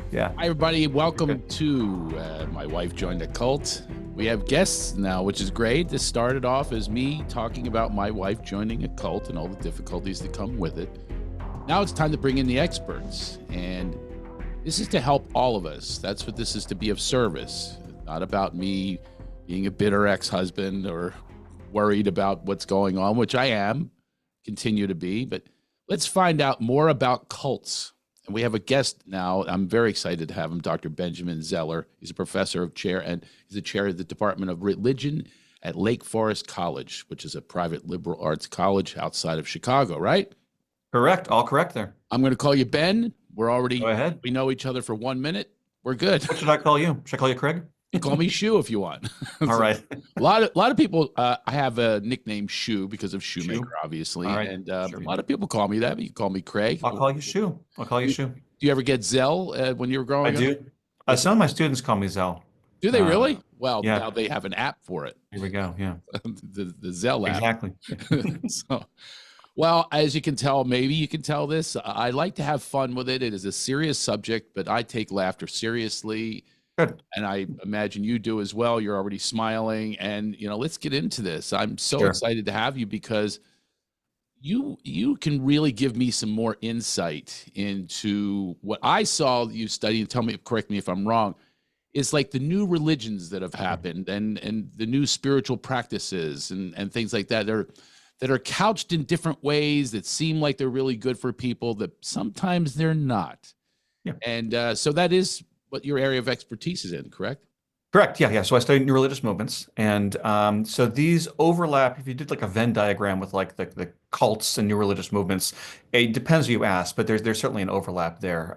Yeah. Hi, everybody. You're Welcome good. to My Wife Joined a Cult. We have guests now, which is great. This started off as me talking about my wife joining a cult and all the difficulties that come with it. Now it's time to bring in the experts. And this is to help all of us. That's what this is, to be of service. Not about me being a bitter ex-husband or worried about what's going on, which I am, continue to be. But let's find out more about cults. And we have a guest now. I'm very excited to have him, Dr. Benjamin Zeller. He's a professor of chair, and he's the chair of the Department of Religion at Lake Forest College, which is a private liberal arts college outside of Chicago, right? Correct. All correct there. I'm going to call you Ben. Go ahead. We know each other for 1 minute. We're good. What should I call you? Should I call you Craig? You call me Shoe if you want. All right. A lot of people. I have a nickname Shoe because of Shoemaker, Shoe. obviously, All right. and Sure. a lot of people call me that. But you call me Craig. I'll call you Shoe. I'll call you Shoe. Do you ever get Zell when you were I growing up? do. Some of my students call me Zell. Do they really? Well, Yeah. now they have an app for it. Here we go. Yeah. the Zell app. Exactly. So, well, as you can tell, maybe you can tell this. I like to have fun with it. It is a serious subject, but I take laughter seriously. Good. And I imagine you do as well. You're already smiling. And, let's get into this. I'm so Sure. excited to have you because you can really give me some more insight into what I saw you study, and correct me if I'm wrong. It's like the new religions that have happened and the new spiritual practices and things like that that are couched in different ways that seem like they're really good for people that sometimes they're not. Yeah. And so that is what your area of expertise is in, correct? Correct. Yeah. So I studied new religious movements, and so these overlap. If you did like a Venn diagram with like the cults and new religious movements, it depends who you ask, but there's certainly an overlap there.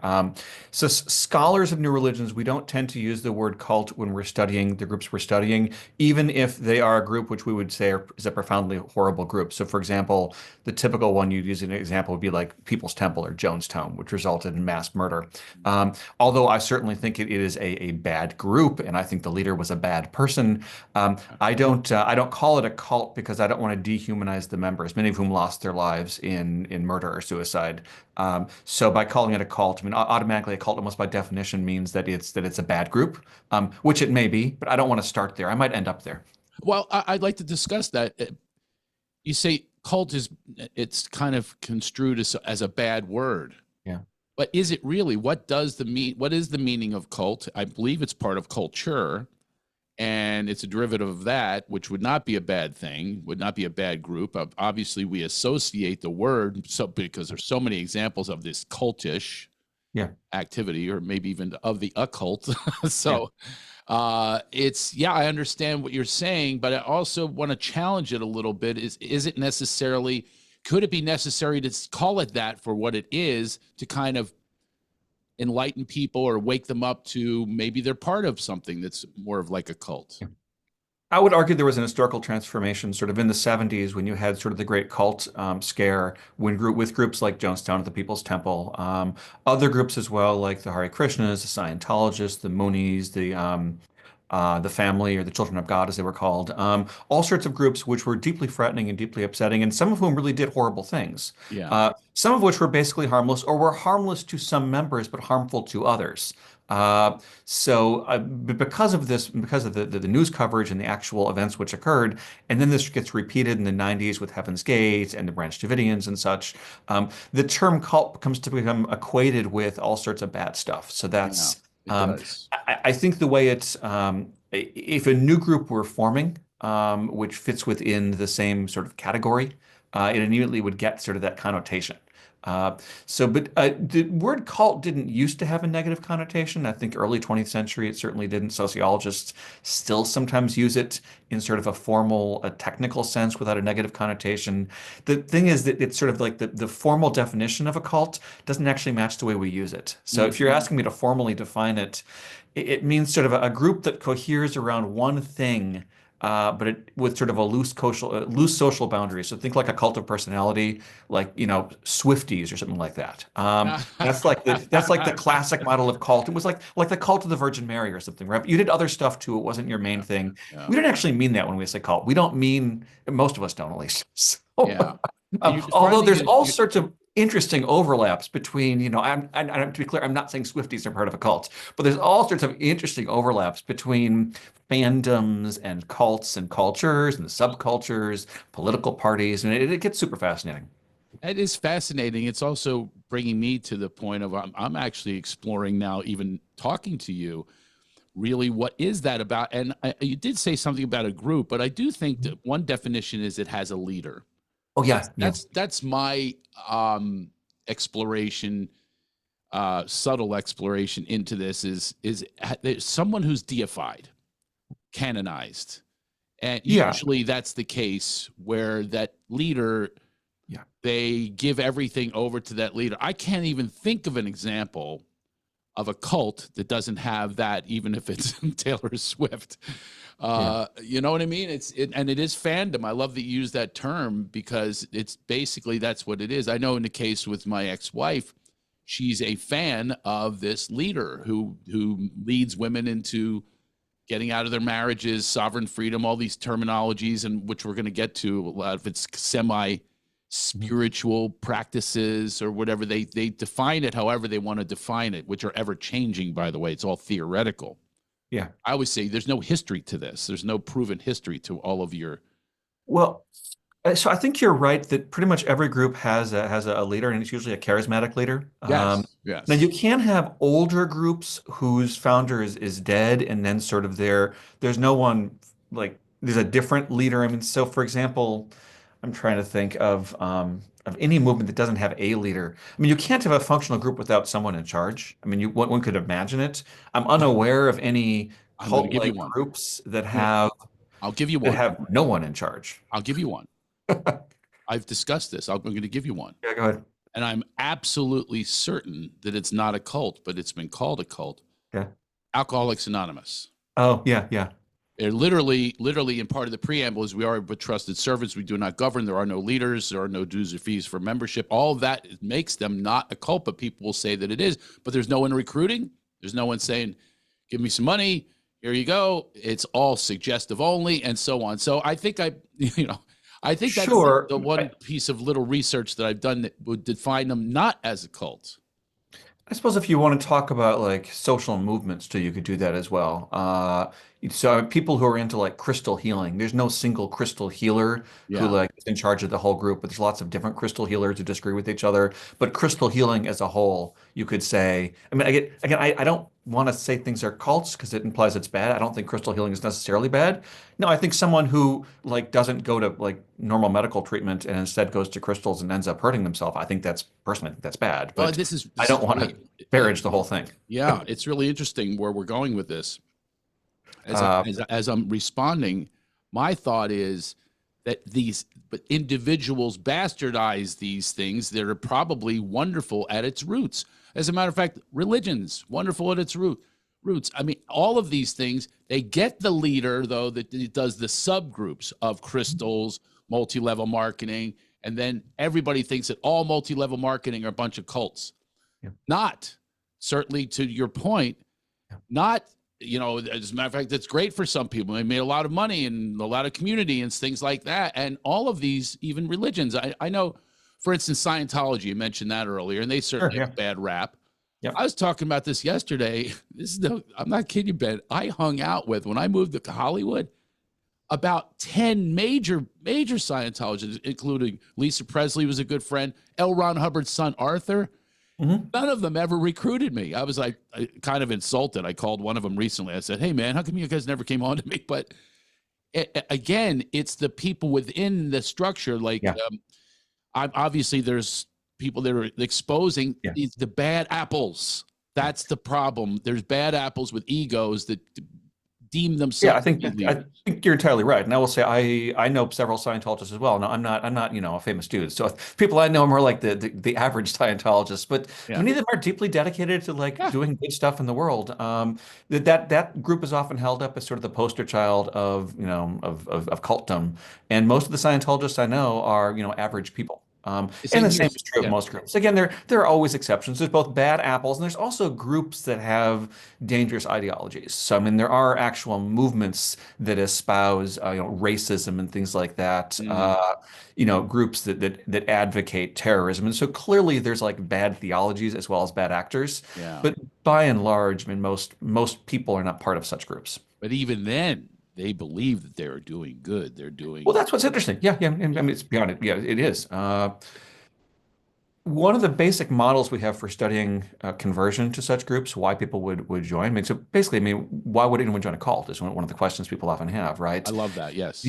So scholars of new religions, we don't tend to use the word cult when we're studying the groups we're studying, even if they are a group which we would say is a profoundly horrible group. So, for example, the typical one you'd use as an example would be like People's Temple or Jonestown, which resulted in mass murder. Although I certainly think it is a bad group, and I think the leader was a bad person. I don't call it a cult because I don't want to dehumanize the members, many of whom lost their lives in murder or suicide. So by calling it a cult, I mean automatically a cult almost by definition means that it's a bad group, which it may be, but I don't want to start there. I might end up there. Well, I'd like to discuss that. You say cult it's kind of construed as a bad word. Yeah. But is it really? What is the meaning of cult? I believe it's part of culture, and it's a derivative of that, which would not be a bad thing, would not be a bad group. Obviously, we associate the word because there's so many examples of this cultish activity, or maybe even of the occult. So I understand what you're saying, but I also want to challenge it a little bit. Could it be necessary to call it that for what it is, to kind of enlighten people or wake them up to maybe they're part of something that's more of like a cult? I would argue there was an historical transformation sort of in the 70s when you had sort of the great cult scare with groups like Jonestown at the People's Temple, other groups as well, like the Hare Krishnas, the Scientologists, the Moonies, the family, or the Children of God, as they were called, all sorts of groups which were deeply threatening and deeply upsetting, and some of whom really did horrible things. Some of which were basically harmless, or were harmless to some members, but harmful to others. Because of this, because of the news coverage and the actual events which occurred, and then this gets repeated in the 90s with Heaven's Gate and the Branch Davidians and such, the term cult comes to become equated with all sorts of bad stuff. So that's... I think the way if a new group were forming, which fits within the same sort of category, it immediately would get sort of that connotation. But the word cult didn't used to have a negative connotation. I think early 20th century, it certainly didn't. Sociologists still sometimes use it in sort of a formal, a technical sense without a negative connotation. The thing is that it's sort of like the formal definition of a cult doesn't actually match the way we use it. So if you're asking me to formally define it, it means sort of a group that coheres around one thing, but with sort of a loose social boundary. So think like a cult of personality, like Swifties or something like that. That's like the classic model of cult. It was like the cult of the Virgin Mary or something, right? But you did other stuff too. It wasn't your main thing. We don't actually mean that when we say cult. We don't mean, most of us don't, at least. So, although there's all sorts of interesting overlaps between, to be clear, I'm not saying Swifties are part of a cult, but there's all sorts of interesting overlaps between fandoms and cults and cultures and subcultures, political parties, and it gets super fascinating. It is fascinating. It's also bringing me to the point of I'm actually exploring now, even talking to you, really what is that about? And you did say something about a group, but I do think that one definition is it has a leader. Oh That's yeah, yeah, that's that's my exploration, subtle exploration into this is there's someone who's deified, canonized, and yeah, usually that's the case where that leader, yeah, they give everything over to that leader. I can't even think of an example of a cult that doesn't have that, even if it's Taylor Swift. yeah. You know what I mean? And it is fandom. I love that you use that term because it's basically that's what it is. I know in the case with my ex-wife, she's a fan of this leader who leads women into getting out of their marriages, sovereign freedom, all these terminologies, and which we're going to get to. A lot of it's semi Mhm. spiritual practices or whatever they define it however they want to define it, which are ever changing, by the way. It's all theoretical. Yeah. I always say there's no history to this. There's no proven history to all of your. Well, so I think you're right that pretty much every group has a leader, and it's usually a charismatic leader. Yes, Now yes. you can have older groups whose founder is dead, and then sort of there's no one like there's a different leader. I mean, so for example, I'm trying to think of any movement that doesn't have a leader. I mean, you can't have a functional group without someone in charge. I mean, one could imagine it. I'm unaware of any I'm going to give you cult-like one. groups I'm going to, I'll give you that one. have no one in charge. I'll give you one. I've discussed this. I'm going to give you one. Yeah, go ahead. And I'm absolutely certain that it's not a cult, but it's been called a cult. Yeah. Alcoholics Anonymous. Oh, yeah, yeah. They're literally in part of the preamble is we are but trusted servants. We do not govern. There are no leaders. There are no dues or fees for membership. All of that makes them not a cult, but people will say that it is. But there's no one recruiting. There's no one saying, give me some money. Here you go. It's all suggestive only and so on. So I think I think that's Sure. the one piece of little research that I've done that would define them not as a cult. I suppose if you want to talk about like social movements too, you could do that as well. So people who are into like crystal healing, there's no single crystal healer who Yeah. like is in charge of the whole group, but there's lots of different crystal healers who disagree with each other. But crystal healing as a whole, you could say, I mean, I don't want to say things are cults because it implies it's bad. I don't think crystal healing is necessarily bad. No, I think someone who like doesn't go to like normal medical treatment and instead goes to crystals and ends up hurting themselves, I think that's bad. Well, But I this is don't want to great. disparage the whole thing. Yeah, it's really interesting where we're going with this. As Uh, as I'm responding, my thought is that these but individuals bastardize these things that are probably wonderful at its roots. As a matter of fact, religion's wonderful at its roots. I mean, all of these things, they get the leader though that does the subgroups of crystals, multi-level marketing, and then everybody thinks that all multi-level marketing are a bunch of cults. yeah, Not certainly to your point, yeah. not as a matter of fact, that's great for some people. They made a lot of money and a lot of community and things like that. And all of these, even religions, I know, for instance, Scientology, you mentioned that earlier, and they Sure, certainly have yeah, a bad rap. yeah. I was talking about this yesterday. I'm not kidding you, Ben. I hung out with, when I moved to Hollywood, about 10 major Scientologists, including Lisa Presley was a good friend, L. Ron Hubbard's son, Arthur. Hmm. None of them ever recruited me. I was like kind of insulted. I called one of them recently. I said, "Hey, man, how come you guys never came on to me?" But again, it's the people within the structure. Like, Yeah, obviously, there's people that are exposing yeah. the bad apples. Yeah. That's the problem. There's bad apples with egos that deem Yeah, themselves to be I leaders. think you're entirely right. And I will say I know several Scientologists as well. Now I'm not, a famous dude. So people I know are like the average Scientologist, but Yeah, many of them are deeply dedicated to like yeah. doing good stuff in the world. That group is often held up as sort of the poster child of, of cultdom. And most of the Scientologists I know are, average people. Same And the here. same is true of Yeah. most groups. Again, there are always exceptions. There's both bad apples and there's also groups that have dangerous ideologies. So, I mean, there are actual movements that espouse, racism and things like that. Mm, Groups that advocate terrorism. And so clearly, there's like bad theologies as well as bad actors. yeah. But by and large, I mean, most people are not part of such groups. But even then, they believe that they're doing good. They're Well, doing, that's what's interesting. Yeah, yeah. I yeah. mean, it's beyond it. Yeah, it is. One of the basic models we have for studying conversion to such groups, why people would join. I mean, so basically, I mean, why would anyone join a cult? Is one of the questions people often have, I right? love that. Yes.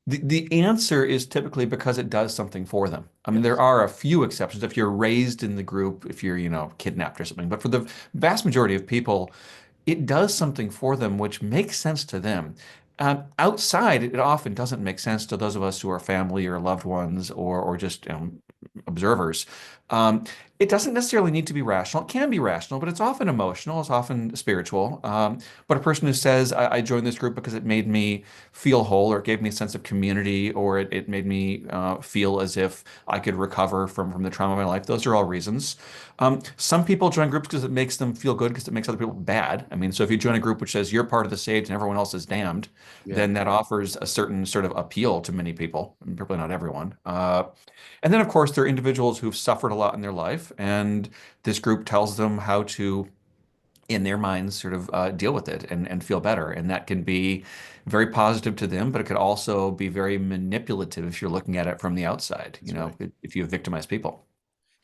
The, the answer is typically because it does something for them. I mean, there Yes. are a few exceptions if you're raised in the group, if you're, kidnapped or something. But for the vast majority of people, it does something for them which makes sense to them. Outside, it often doesn't make sense to those of us who are family or loved ones or just observers. Um, it doesn't necessarily need to be rational. It can be rational, but it's often emotional. It's often spiritual. But a person who says, I joined this group because it made me feel whole, or it gave me a sense of community, or it made me feel as if I could recover from the trauma of my life. Those are all reasons. Some people join groups because it makes them feel good, because it makes other people bad. I mean, so if you join a group which says you're part of the saved and everyone else is damned, Yeah. then that offers a certain sort of appeal to many people, probably not everyone. And then, of course, there are individuals who've suffered a lot in their life, and this group tells them how to, in their minds, sort of deal with it and feel better. And that can be very positive to them, but it could also be very manipulative if you're looking at it from the outside, That's right. if you have victimized people.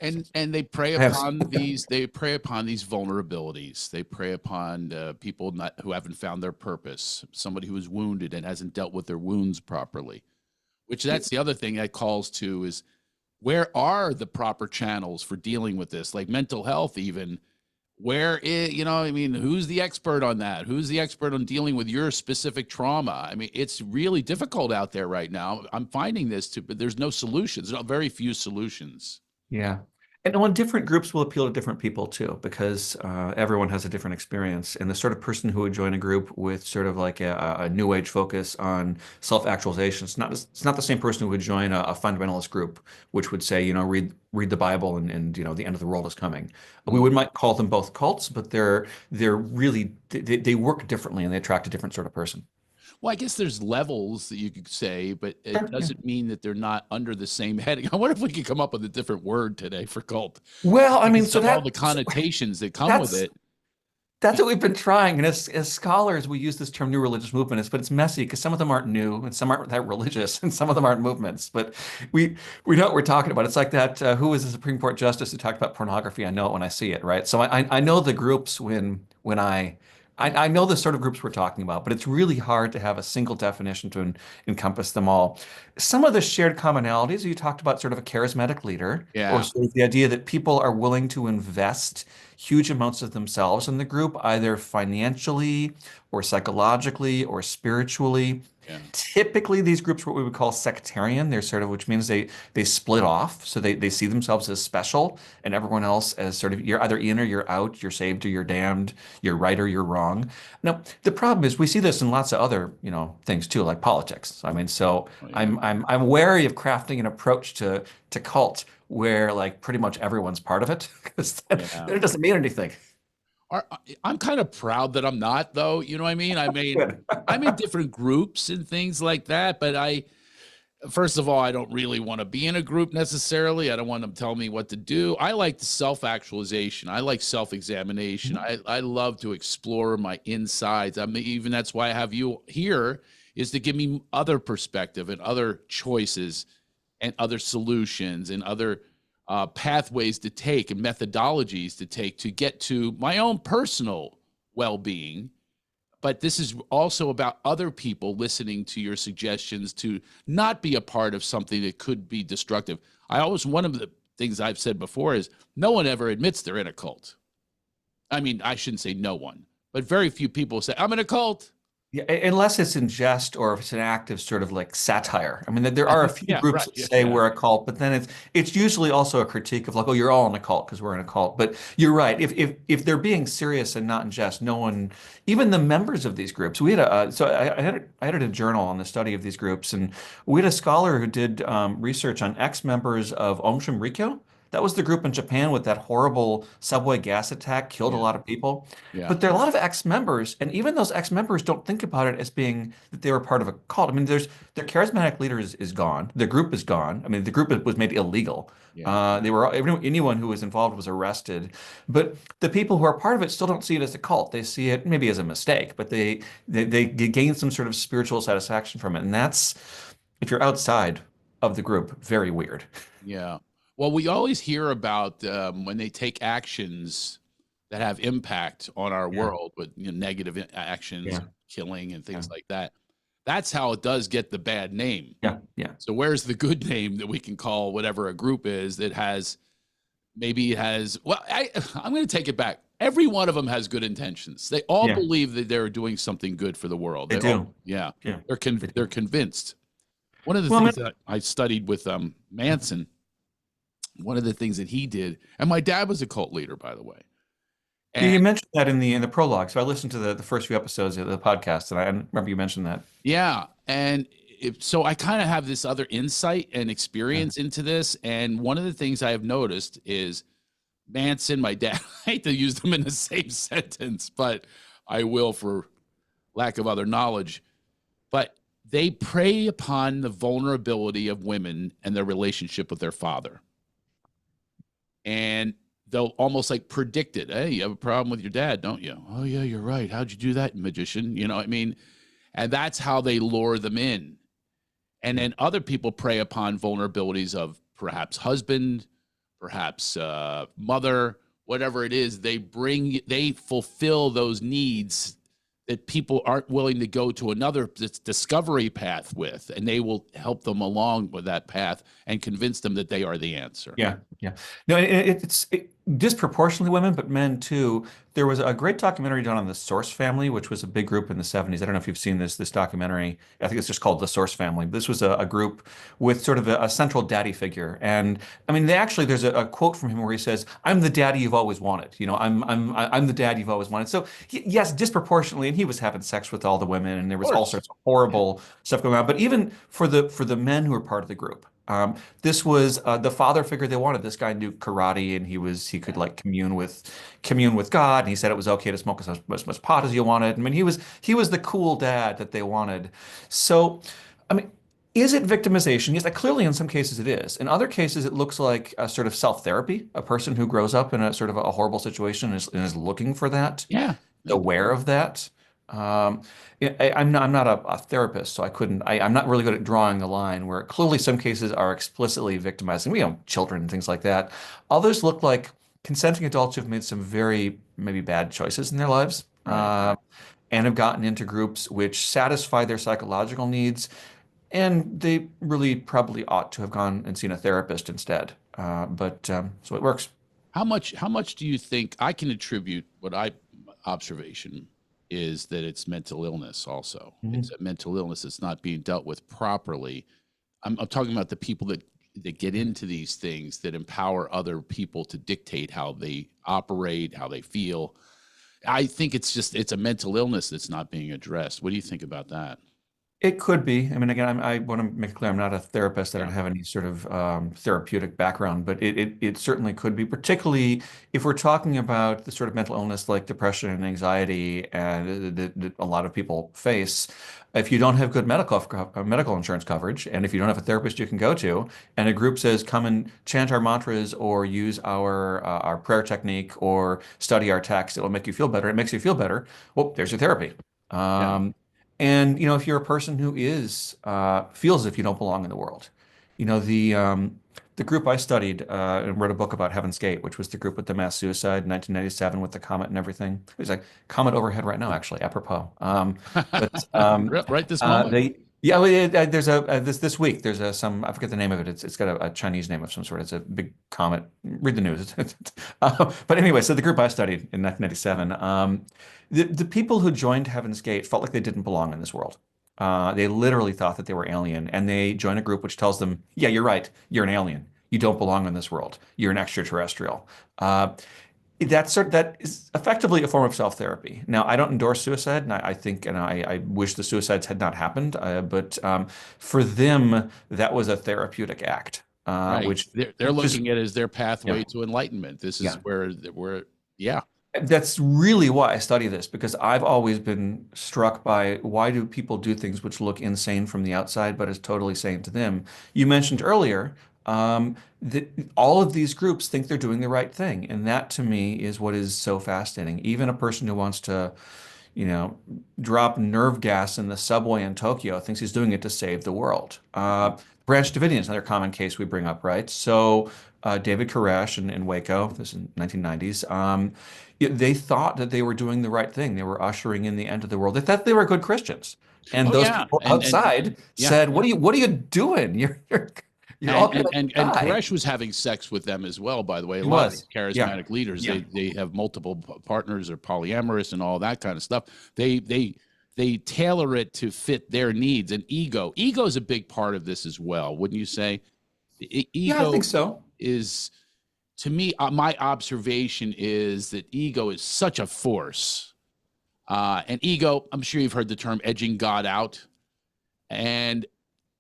And they prey Yes. upon these vulnerabilities. They prey upon people not who haven't found their purpose. Somebody who is wounded and hasn't dealt with their wounds properly. Which that's the other thing that calls to is where are the proper channels for dealing with this, like mental health, even where is, I mean, who's the expert on that? Who's the expert on dealing with your specific trauma? I mean, it's really difficult out there right now. I'm finding this too, but there's no solutions. There's very few solutions. Yeah. And on different groups will appeal to different people too, because everyone has a different experience. And the sort of person who would join a group with sort of like a new age focus on self-actualization, it's not the same person who would join a fundamentalist group, which would say, read the Bible and the end of the world is coming. We Mm. might call them both cults, but they're really they work differently and they attract a different sort of person. Well, I guess there's levels that you could say, but it Sure, yeah. doesn't mean that they're not under the same heading. I wonder if we could come up with a different word today for cult, Well, I mean, because so of all the connotations that come with that's it. That's what we've been trying. And as scholars, we use this term new religious movements, but it's messy because some of them aren't new and some aren't that religious and some of them aren't movements. But we know what we're talking about. It's like that, who was the Supreme Court justice who talked about pornography? I know it when I see it, right? So I know the groups when I know the sort of groups we're talking about, but it's really hard to have a single definition to encompass them all. Some of the shared commonalities, you talked about sort of a charismatic leader, or Yeah, sort of the idea that people are willing to invest huge amounts of themselves in the group, either financially or psychologically or spiritually. yeah, Typically, these groups are what we would call sectarian. They're sort of, which means they split off. So they see themselves as special and everyone else as sort of you're either in or you're out, you're saved or you're damned, you're right or you're wrong. Now, the problem is we see this in lots of other, things too, like politics. I mean, so oh, yeah, I'm wary of crafting an approach to cult where like pretty much everyone's part of it, because then yeah. it doesn't mean anything. I'm kind of proud that I'm not, though. You know what I mean? I mean, Good. I'm in different groups and things like that, but first of all, I don't really want to be in a group necessarily. I don't want them telling me what to do. I like the self-actualization. I like self-examination. I love to explore my insides. I mean, even that's why I have you here, is to give me other perspective and other choices and other solutions and other pathways to take and methodologies to take to get to my own personal well-being. But this is also about other people listening to your suggestions to not be a part of something that could be destructive. One of the things I've said before is no one ever admits they're in a cult. I mean, I shouldn't say no one, but very few people say, I'm in a cult. Yeah, unless it's in jest or if it's an act of sort of like satire. I mean, there are a few Yeah, groups right. that Yeah, say yeah, we're a cult, but then it's usually also a critique of like, oh, you're all in a cult because we're in a cult. But you're right. If they're being serious and not in jest, no one, even the members of these groups, we had I edited a journal on the study of these groups, and we had a scholar who did research on ex-members of Aum Shinrikyo. That was the group in Japan with that horrible subway gas attack, killed a yeah, lot of people. yeah, But there are a lot of ex-members, and even those ex-members don't think about it as being that they were part of a cult. I mean, their charismatic leader is gone. The group is gone. I mean, the group was made illegal. yeah, Anyone who was involved was arrested. But the people who are part of it still don't see it as a cult. They see it maybe as a mistake, but they gain some sort of spiritual satisfaction from it. And that's, if you're outside of the group, very weird. yeah. Well, we always hear about when they take actions that have impact on our Yeah, world with negative actions, yeah, killing, and yeah, things like that. That's how it does get the bad name. yeah, yeah, So where's the good name that we can call whatever a group is that has maybe it has well I'm going to take it back. Every one of them has good intentions. They all yeah. believe that they're doing something good for the world. They They all do. yeah. Yeah, they They're do. convinced. One of the Well, I mean, things that I studied with Manson, one of the things that he did, and my dad was a cult leader, by the way. yeah, And you mentioned that in the prologue. So I listened to the first few episodes of the podcast, and I remember you mentioned that. yeah, and so I kind of have this other insight and Yeah, experience into this. And one of the things I have noticed is Manson, my dad, I hate to use them in the same sentence, but I will for lack of other knowledge. But they prey upon the vulnerability of women and their relationship with their father. And they'll almost like predict it. Hey, you have a problem with your dad, don't you? Oh, yeah, you're right. How'd you do that, magician? You know what I mean? And that's how they lure them in. And yeah, then other people prey upon vulnerabilities of perhaps husband, perhaps mother, whatever it is. They fulfill those needs that people aren't willing to go to another discovery path with, and they will help them along with that path and convince them that they are the answer. yeah, yeah. No, disproportionately women, but men too. There was a great documentary done on the Source family, which was a big group in the 70s. I don't know if you've seen this documentary. I think it's just called The Source Family. This was a group with sort of a central daddy figure. And I mean, there's a quote from him where he says, "I'm the daddy you've always wanted. You know, I'm the dad you've always wanted." So yes, disproportionately, and he was having sex with all the women, and there Of was all course. sorts of Yeah. horrible stuff going on. But even for the men who were part of the group. This was the father figure they wanted. This guy knew karate, and he could like commune with God. And he said it was okay to smoke as much pot as you wanted. I mean, he was the cool dad that they wanted. So, I mean, is it victimization? Yes, clearly in some cases it is. In other cases, it looks like a sort of self-therapy. A person who grows up in a sort of a horrible situation and is looking for that, Yeah. Yeah. aware of that. Um, I'm not a therapist, so I'm not really good at drawing the line where clearly some cases are explicitly victimizing, children and things like that. Others look like consenting adults who've made some very maybe bad choices in their lives, Right. Right. and have gotten into groups which satisfy their psychological needs, and they really probably ought to have gone and seen a therapist instead. But so it works. How much do you think I can attribute what I observation is that it's mental illness also. It's Mhm. a mental illness that's not being dealt with properly. I'm talking about the people that get into these things that empower other people to dictate how they operate, how they feel. I think it's a mental illness that's not being addressed. What do you think about that? It could be. I mean, again, I want to make clear I'm not a therapist. I Yeah. don't have any sort of therapeutic background, but it certainly could be, particularly if we're talking about the sort of mental illness like depression and anxiety and that a lot of people face. If you don't have good medical insurance coverage, and if you don't have a therapist you can go to, and a group says, "Come and chant our mantras or use our prayer technique or study our text, it'll make you feel better," it makes you feel better. Well, there's your therapy. Yeah. And if you're a person who is feels as if you don't belong in the world, the group I studied and wrote a book about Heaven's Gate, which was the group with the mass suicide in 1997 with the comet and everything. There's a comet overhead right now, actually, apropos. But Right this uh, moment. they Yeah, well, there's a this week. There's a some I forget the name of it. It's got a Chinese name of some sort. It's a big comet. Read the news. But anyway, so the group I studied in 1997, the people who joined Heaven's Gate felt like they didn't belong in this world. They literally thought that they were alien, and they join a group which tells them, "Yeah, you're right. You're an alien. You don't belong in this world. You're an extraterrestrial." That is effectively a form of self-therapy. Now, I don't endorse suicide, and I think, and I wish the suicides had not happened. But for them, that was a therapeutic act, Right. which They're just looking at it as their yeah, pathway to enlightenment. This is yeah. where yeah. That's really why I study this because I've always been struck by why do people do things which look insane from the outside, but is totally sane to them. You mentioned earlier that all of these groups think they're doing the right thing, and that to me is what is so fascinating. Even a person who wants to, you know, drop nerve gas in the subway in Tokyo thinks he's doing it to save the world. Branch Davidian is another common case we bring up, right? So David Koresh in Waco, this is in 1990s. They thought that they were doing the right thing. They were ushering in the end of the world. They thought they were good Christians, and Oh those yeah. people And outside yeah. said, what are you doing? You're all gonna And die." Koresh was having sex with them as well, by the way. A He lot of these was, yeah, charismatic leaders, yeah, they have multiple partners or polyamorous and all that kind of stuff. They tailor it to fit their needs and ego. Ego is a big part of this as well, wouldn't you say? yeah. I think Ego so. is, to me, my observation is that ego is such a force. And ego, I'm sure you've heard the term edging God out. And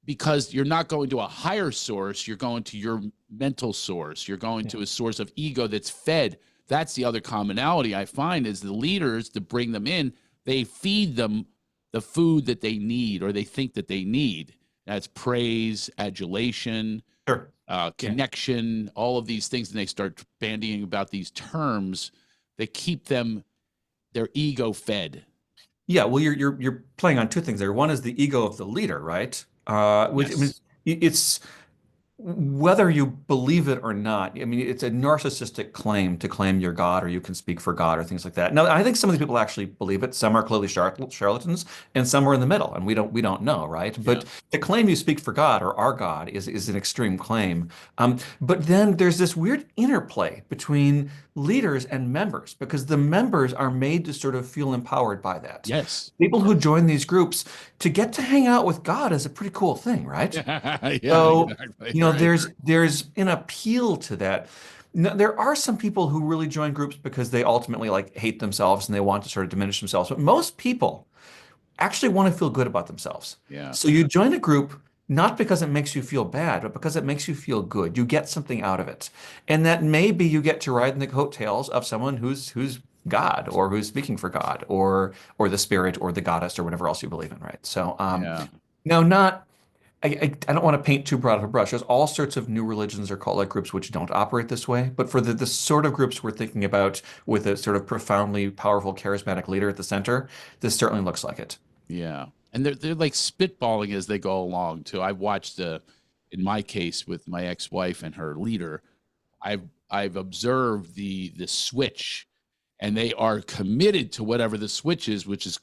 because you're not going to a higher source, you're going to your mental source. You're going Yeah. to a source of ego that's fed. That's the other commonality I find is the leaders to bring them in, they feed them the food that they need or they think that they need. That's praise, adulation, Sure. Yeah. connection, all of these things. And they start bandying about these terms that keep them, their ego fed. Yeah, well, you're playing on two things there. One is the ego of the leader, right? Which I mean, Yes. it's whether you believe it or not. I mean, it's a narcissistic claim to claim you're God or you can speak for God or things like that. Now, I think some of these people actually believe it. Some are clearly charlatans, and some are in the middle, and we don't know, right? Yeah. But to claim you speak for God or our God is an extreme claim. But then there's this weird interplay between leaders and members because the members are made to sort of feel empowered by that. Yes. People who join these groups to get to hang out with God is a pretty cool thing, right? Yeah, So, exactly. you know, Right. there's an appeal to that. Now, there are some people who really join groups because they ultimately like hate themselves and they want to sort of diminish themselves. But most people actually want to feel good about themselves. Yeah. So you join a group not because it makes you feel bad, but because it makes you feel good. You get something out of it. And that maybe you get to ride in the coattails of someone who's God or who's speaking for God or the spirit or the goddess or whatever else you believe in, right? So Yeah. now not I don't want to paint too broad of a brush. There's all sorts of new religions or cult-like groups which don't operate this way. But for the sort of groups we're thinking about with a sort of profoundly powerful, charismatic leader at the center, this certainly looks like it. Yeah. And they're like spitballing as they go along too. I've watched in my case with my ex-wife and her leader, I've observed the switch and they are committed to whatever the switch is, which is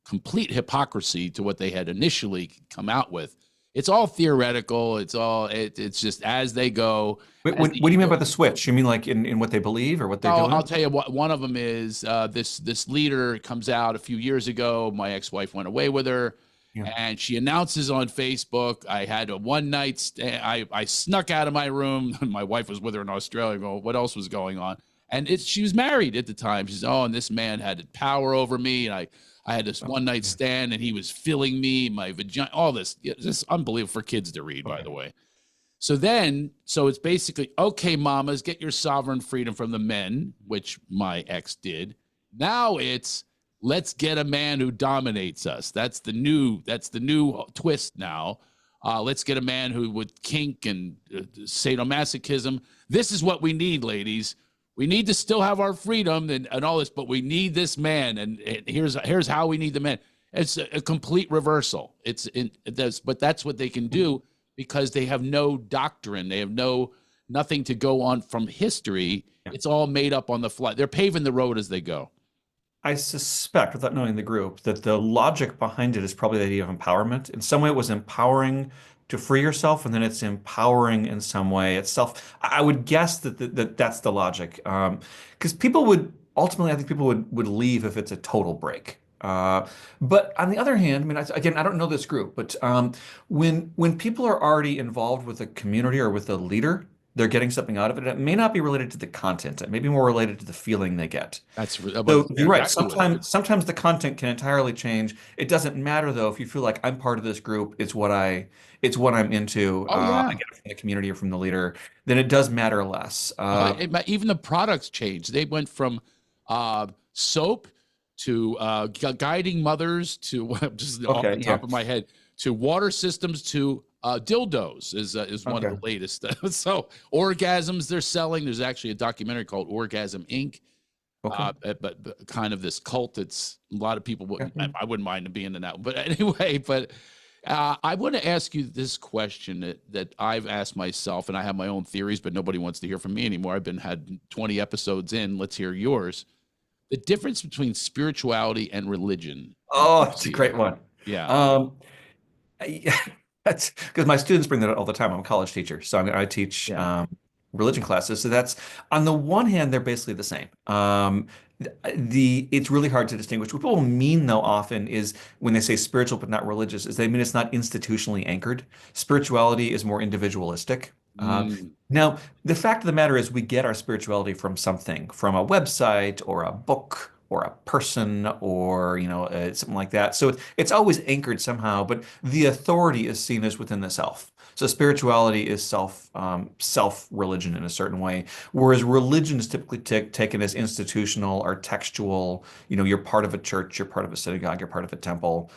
complete hypocrisy to what they had initially come out with. It's all theoretical. It's just as they go, as the What do you mean ego. by the switch? You mean like in what they believe or what they're I'll doing? tell you what. One of them is this leader comes out a few years ago. My ex-wife went away with her, Yeah. and she announces on Facebook, "I had a one night stand. I snuck out of my room. My wife was with her in Australia. Going, what else was going on? And she was married at the time. She's and this man had power over me, and I had this Oh, one night yeah. stand, and he was filling me, my vagina, all this. It's just unbelievable for kids to read, by Okay. the way. So it's basically, okay, mamas, get your sovereign freedom from the men, which my ex did. Now it's let's get a man who dominates us. That's the new twist now. Let's get a man who would kink and sadomasochism. This is what we need, ladies. We need to still have our freedom and all this, but we need this man. And here's how we need the man. It's a complete reversal. But that's what they can do because they have no doctrine. They have nothing to go on from history. Yeah. It's all made up on the fly. They're paving the road as they go. I suspect, without knowing the group, that the logic behind it is probably the idea of empowerment. In some way, it was empowering to free yourself, and then it's empowering in some way itself. I would guess that that's the logic. Because people would ultimately, I think people would leave if it's a total break. But on the other hand, I mean, again, I don't know this group, but when people are already involved with a community or with a leader, they're getting something out of it. It may not be related to the content. It may be more related to the feeling they get. But So yeah, you're right. exactly what it is. Sometimes the content can entirely change. It doesn't matter though if you feel like I'm part of this group. It's what I'm into. Oh I yeah. get it from the community or from the leader. Then it does matter less. Even the products changed. They went from soap to guiding mothers to just off the Okay, yeah, top of my head to water systems to dildos is one of okay, the latest. So orgasms they're selling. There's actually a documentary called Orgasm Inc. okay, But kind of this cult that's a lot of people okay. wouldn't. Yeah. I wouldn't mind being in that. But anyway, but I want to ask you this question that I've asked myself, and I have my own theories, but nobody wants to hear from me anymore. I've been had 20 episodes in. Let's hear yours. The difference between spirituality and religion, as Oh, you it's a see it. great one. Yeah, Um, Yeah, that's because my students bring that up all the time. I'm a college teacher, so I teach yeah. religion classes. So that's on the one hand, they're basically the same. The it's really hard to distinguish. What people mean, though, often is when they say spiritual but not religious, is they mean it's not institutionally anchored. Spirituality is more individualistic. Mm, Now, the fact of the matter is, we get our spirituality from something, from a website or a book or a person or something like that. So it's always anchored somehow, but the authority is seen as within the self. So spirituality is self religion in a certain way, whereas religion is typically taken as institutional or textual. You're part of a church, you're part of a synagogue, you're part of a temple.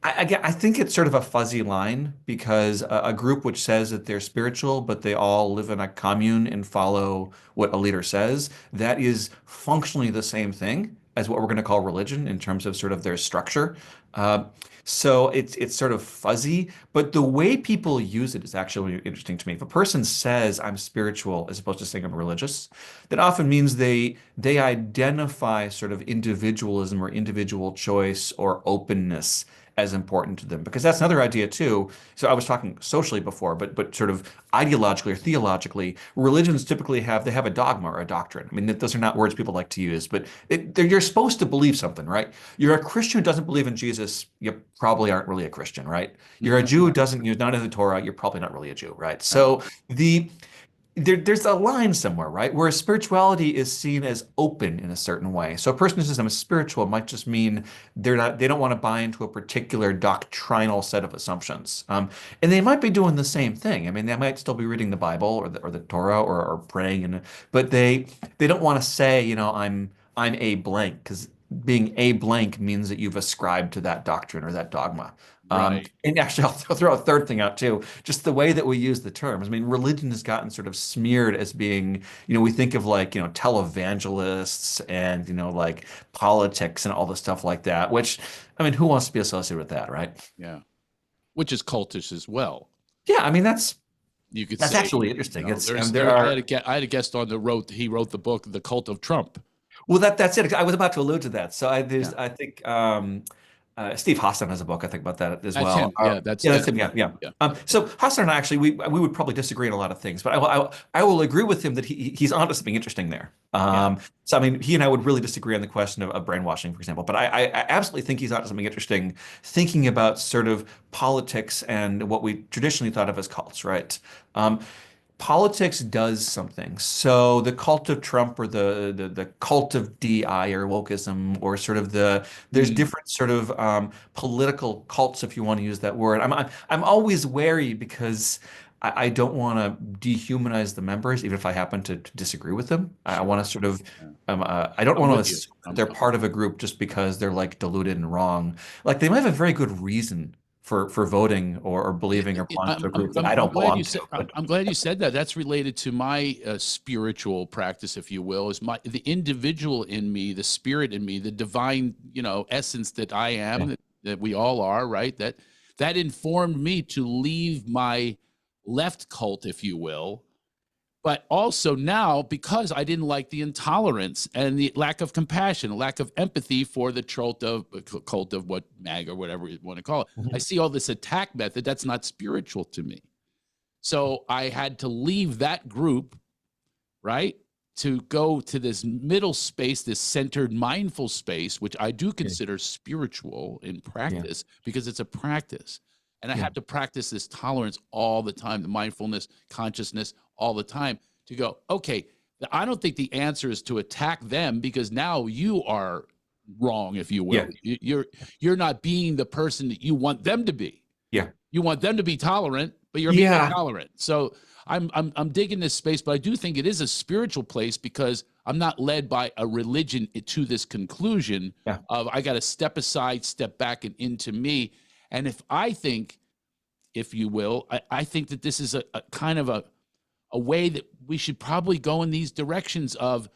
Again, I think it's sort of a fuzzy line because a group which says that they're spiritual, but they all live in a commune and follow what a leader says, that is functionally the same thing as what we're going to call religion in terms of sort of their structure. Uh, so it's sort of fuzzy, but the way people use it is actually interesting to me. If a person says I'm spiritual as opposed to saying I'm religious, that often means they identify sort of individualism or individual choice or openness as important to them because that's another idea too. So I was talking socially before, but sort of ideologically or theologically, religions typically have a dogma or a doctrine. I mean, those are not words people like to use, but you're supposed to believe something, right? You're a Christian who doesn't believe in Jesus, you probably aren't really a Christian, right? You're a Jew who doesn't, you're not in the Torah, you're probably not really a Jew, right? right. So the there's a line somewhere, right? Where spirituality is seen as open in a certain way. So a person who says I'm spiritual might just mean they don't want to buy into a particular doctrinal set of assumptions. And they might be doing the same thing. I mean, they might still be reading the Bible or the Torah or praying, but they don't want to say, I'm a blank because being a blank means that you've ascribed to that doctrine or that dogma. Right. And actually, I'll throw a third thing out too. Just the way that we use the terms. I mean, religion has gotten sort of smeared as being, we think of like, televangelists and, like politics and all the stuff like that, which, I mean, who wants to be associated with that, right? Yeah. Which is cultish as well. Yeah, I mean, that's You could that's say, actually interesting. There I had are I had a guest on that he wrote the book, The Cult of Trump. Well, that's it. I was about to allude to that. So Yeah. I think Steve Hassan has a book I think about that as That's well. him. Yeah. Yeah, that's him. Yeah, yeah. Yeah. So Hassan and I actually we would probably disagree on a lot of things, but I will agree with him that he's onto something interesting there. Yeah. So I mean, he and I would really disagree on the question of brainwashing, for example. But I absolutely think he's onto something interesting, thinking about sort of politics and what we traditionally thought of as cults, right? Politics does something. So the cult of Trump or the cult of DI or wokeism or sort of there's Mm, different sort of political cults if you want to use that word. I'm always wary because I don't want to dehumanize the members even if I happen to disagree with them. I sure. want to sort of Yeah. I don't I'm want to with you. assume that they're part of a group just because they're like deluded and wrong. Like they might have a very good reason for voting or believing or belonging to a group that I I'm don't glad you belong to. said But I'm glad you said that. That's related to my spiritual practice, if you will, is the individual in me, the spirit in me, the divine, essence that I am, that we all are, right? That informed me to leave my left cult, if you will, But also now, because I didn't like the intolerance and the lack of compassion, lack of empathy for the cult of what mag or whatever you want to call it, I Mhm. see all this attack method. That's not spiritual to me. So I had to leave that group, right, to go to this middle space, this centered, mindful space, which I do Yeah, consider spiritual in yeah, practice because it's a practice. And I yeah, have to practice this tolerance all the time, the mindfulness, consciousness all the time to go, okay, I don't think the answer is to attack them because now you are wrong, if you will. yeah, You're not being the person that you want them to be. yeah, You want them to be tolerant, but you're being yeah, intolerant. So I'm digging this space, but I do think it is a spiritual place because I'm not led by a religion to this conclusion yeah, of I got to step aside, step back, and into me. And if I think, if you will, I think that this is a kind of a way that we should probably go in these directions of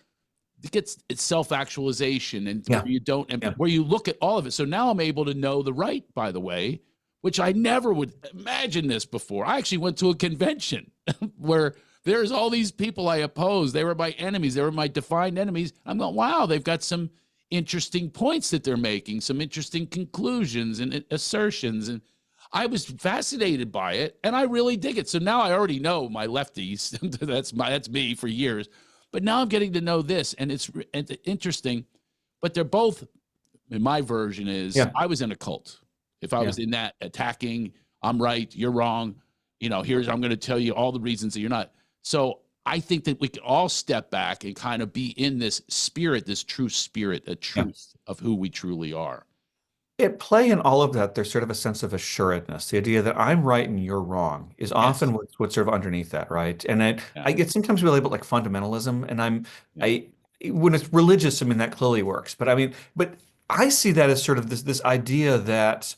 it gets it's self-actualization and where yeah, you don't and yeah, where you look at all of it. So now I'm able to know the right, by the way, which I never would imagine this before. I actually went to a convention where there's all these people I oppose. They were my enemies. They were my defined enemies. I'm going, wow, they've got some interesting points that they're making, some interesting conclusions and assertions. And I was fascinated by it and I really dig it. So now I already know my lefties. That's me for years. But now I'm getting to know this and it's interesting. But they're both, in my version, is yeah, I was in a cult. If I yeah. was in that attacking, I'm right, you're wrong. Here's I'm going to tell you all the reasons that you're not. So I think that we can all step back and kind of be in this spirit, this true spirit, a Yeah. truth of who we truly are. At play in all of that, there's sort of a sense of assuredness. The idea that I'm right and you're wrong is often Yes. what's sort of underneath that, right? And Yeah. I get sometimes we label it like fundamentalism, and Yeah. I, when it's religious, I mean that clearly works. But I see that as sort of this idea that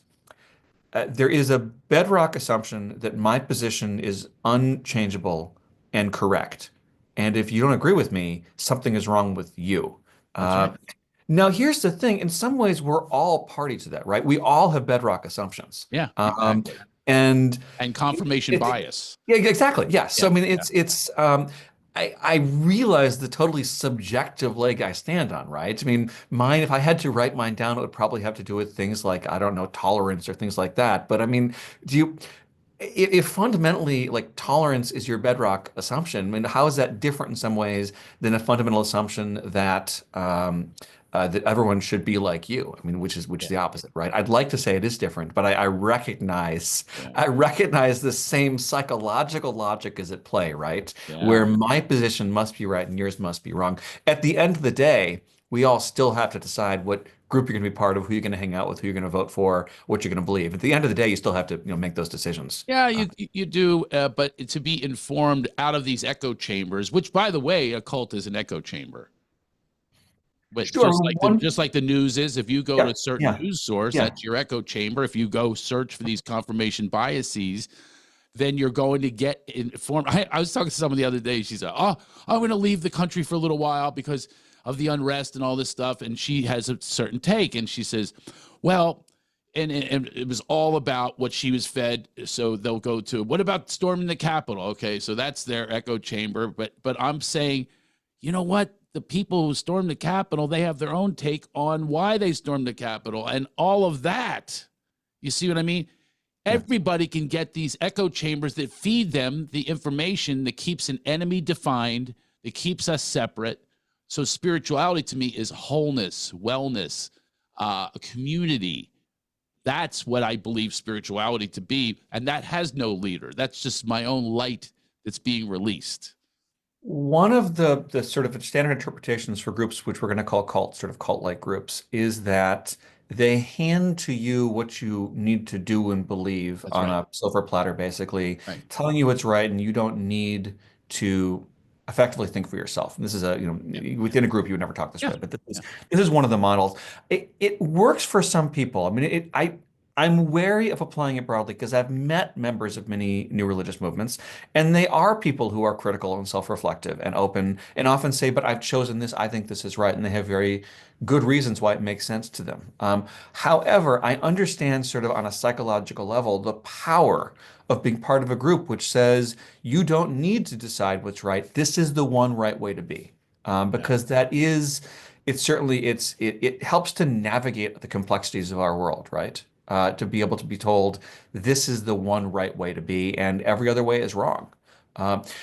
there is a bedrock assumption that my position is unchangeable and correct, and if you don't agree with me, something is wrong with you. That's Uh, right. Now, here's the thing. In some ways, we're all party to that, right? We all have bedrock assumptions. Yeah. Um, Exactly. and And confirmation bias. yeah, exactly. Yes. So, Yeah. I mean, Yeah. I realize the totally subjective leg I stand on, right? I mean, mine, if I had to write mine down, it would probably have to do with things like, I don't know, tolerance or things like that. But I mean, do you, if fundamentally like tolerance is your bedrock assumption, I mean, how is that different in some ways than a fundamental assumption that everyone should be like you? I mean, which is Yeah. the opposite, right? I'd like to say it is different, but I recognize Yeah. I recognize the same psychological logic is at play, right? Yeah. Where my position must be right and yours must be wrong. At the end of the day, we all still have to decide what group you're going to be part of, who you're going to hang out with, who you're going to vote for, what you're going to believe. At the end of the day, you still have to, make those decisions. Yeah, you do, but to be informed out of these echo chambers, which, by the way, a cult is an echo chamber. But Sure. One, just like the news is, if you go to yeah, a certain yeah, news source, yeah, that's your echo chamber. If you go search for these confirmation biases, then you're going to get informed. I was talking to someone the other day. She said, "Oh, I'm going to leave the country for a little while because of the unrest and all this stuff." And she has a certain take, and she says, "Well." And it was all about what she was fed. So they'll go to what about storming the Capitol? Okay, so that's their echo chamber. But I'm saying, you know what? The people who stormed the Capitol, they have their own take on why they stormed the Capitol and all of that. You see what I mean? yeah. Everybody can get these echo chambers that feed them the information that keeps an enemy defined, that keeps us separate. So spirituality to me is wholeness, wellness, a community. That's what I believe spirituality to be. And that has no leader. That's just my own light that's being released. One of the sort of standard interpretations for groups, which we're going to call cults, sort of cult-like groups, is that they hand to you what you need to do and believe That's on right. a silver platter, basically, Right. telling you what's right, and you don't need to effectively think for yourself. And this is Yeah. within a group, you would never talk this Yeah. way, but Yeah. this is one of the models. It works for some people. I mean, I'm wary of applying it broadly because I've met members of many new religious movements, and they are people who are critical and self-reflective and open, and often say, "But I've chosen this. I think this is right," and they have very good reasons why it makes sense to them. However, I understand sort of on a psychological level the power of being part of a group which says you don't need to decide what's right. This is the one right way to be, Yeah. because that is. It's certainly it helps to navigate the complexities of our world, right? To be able to be told this is the one right way to be, and every other way is wrong.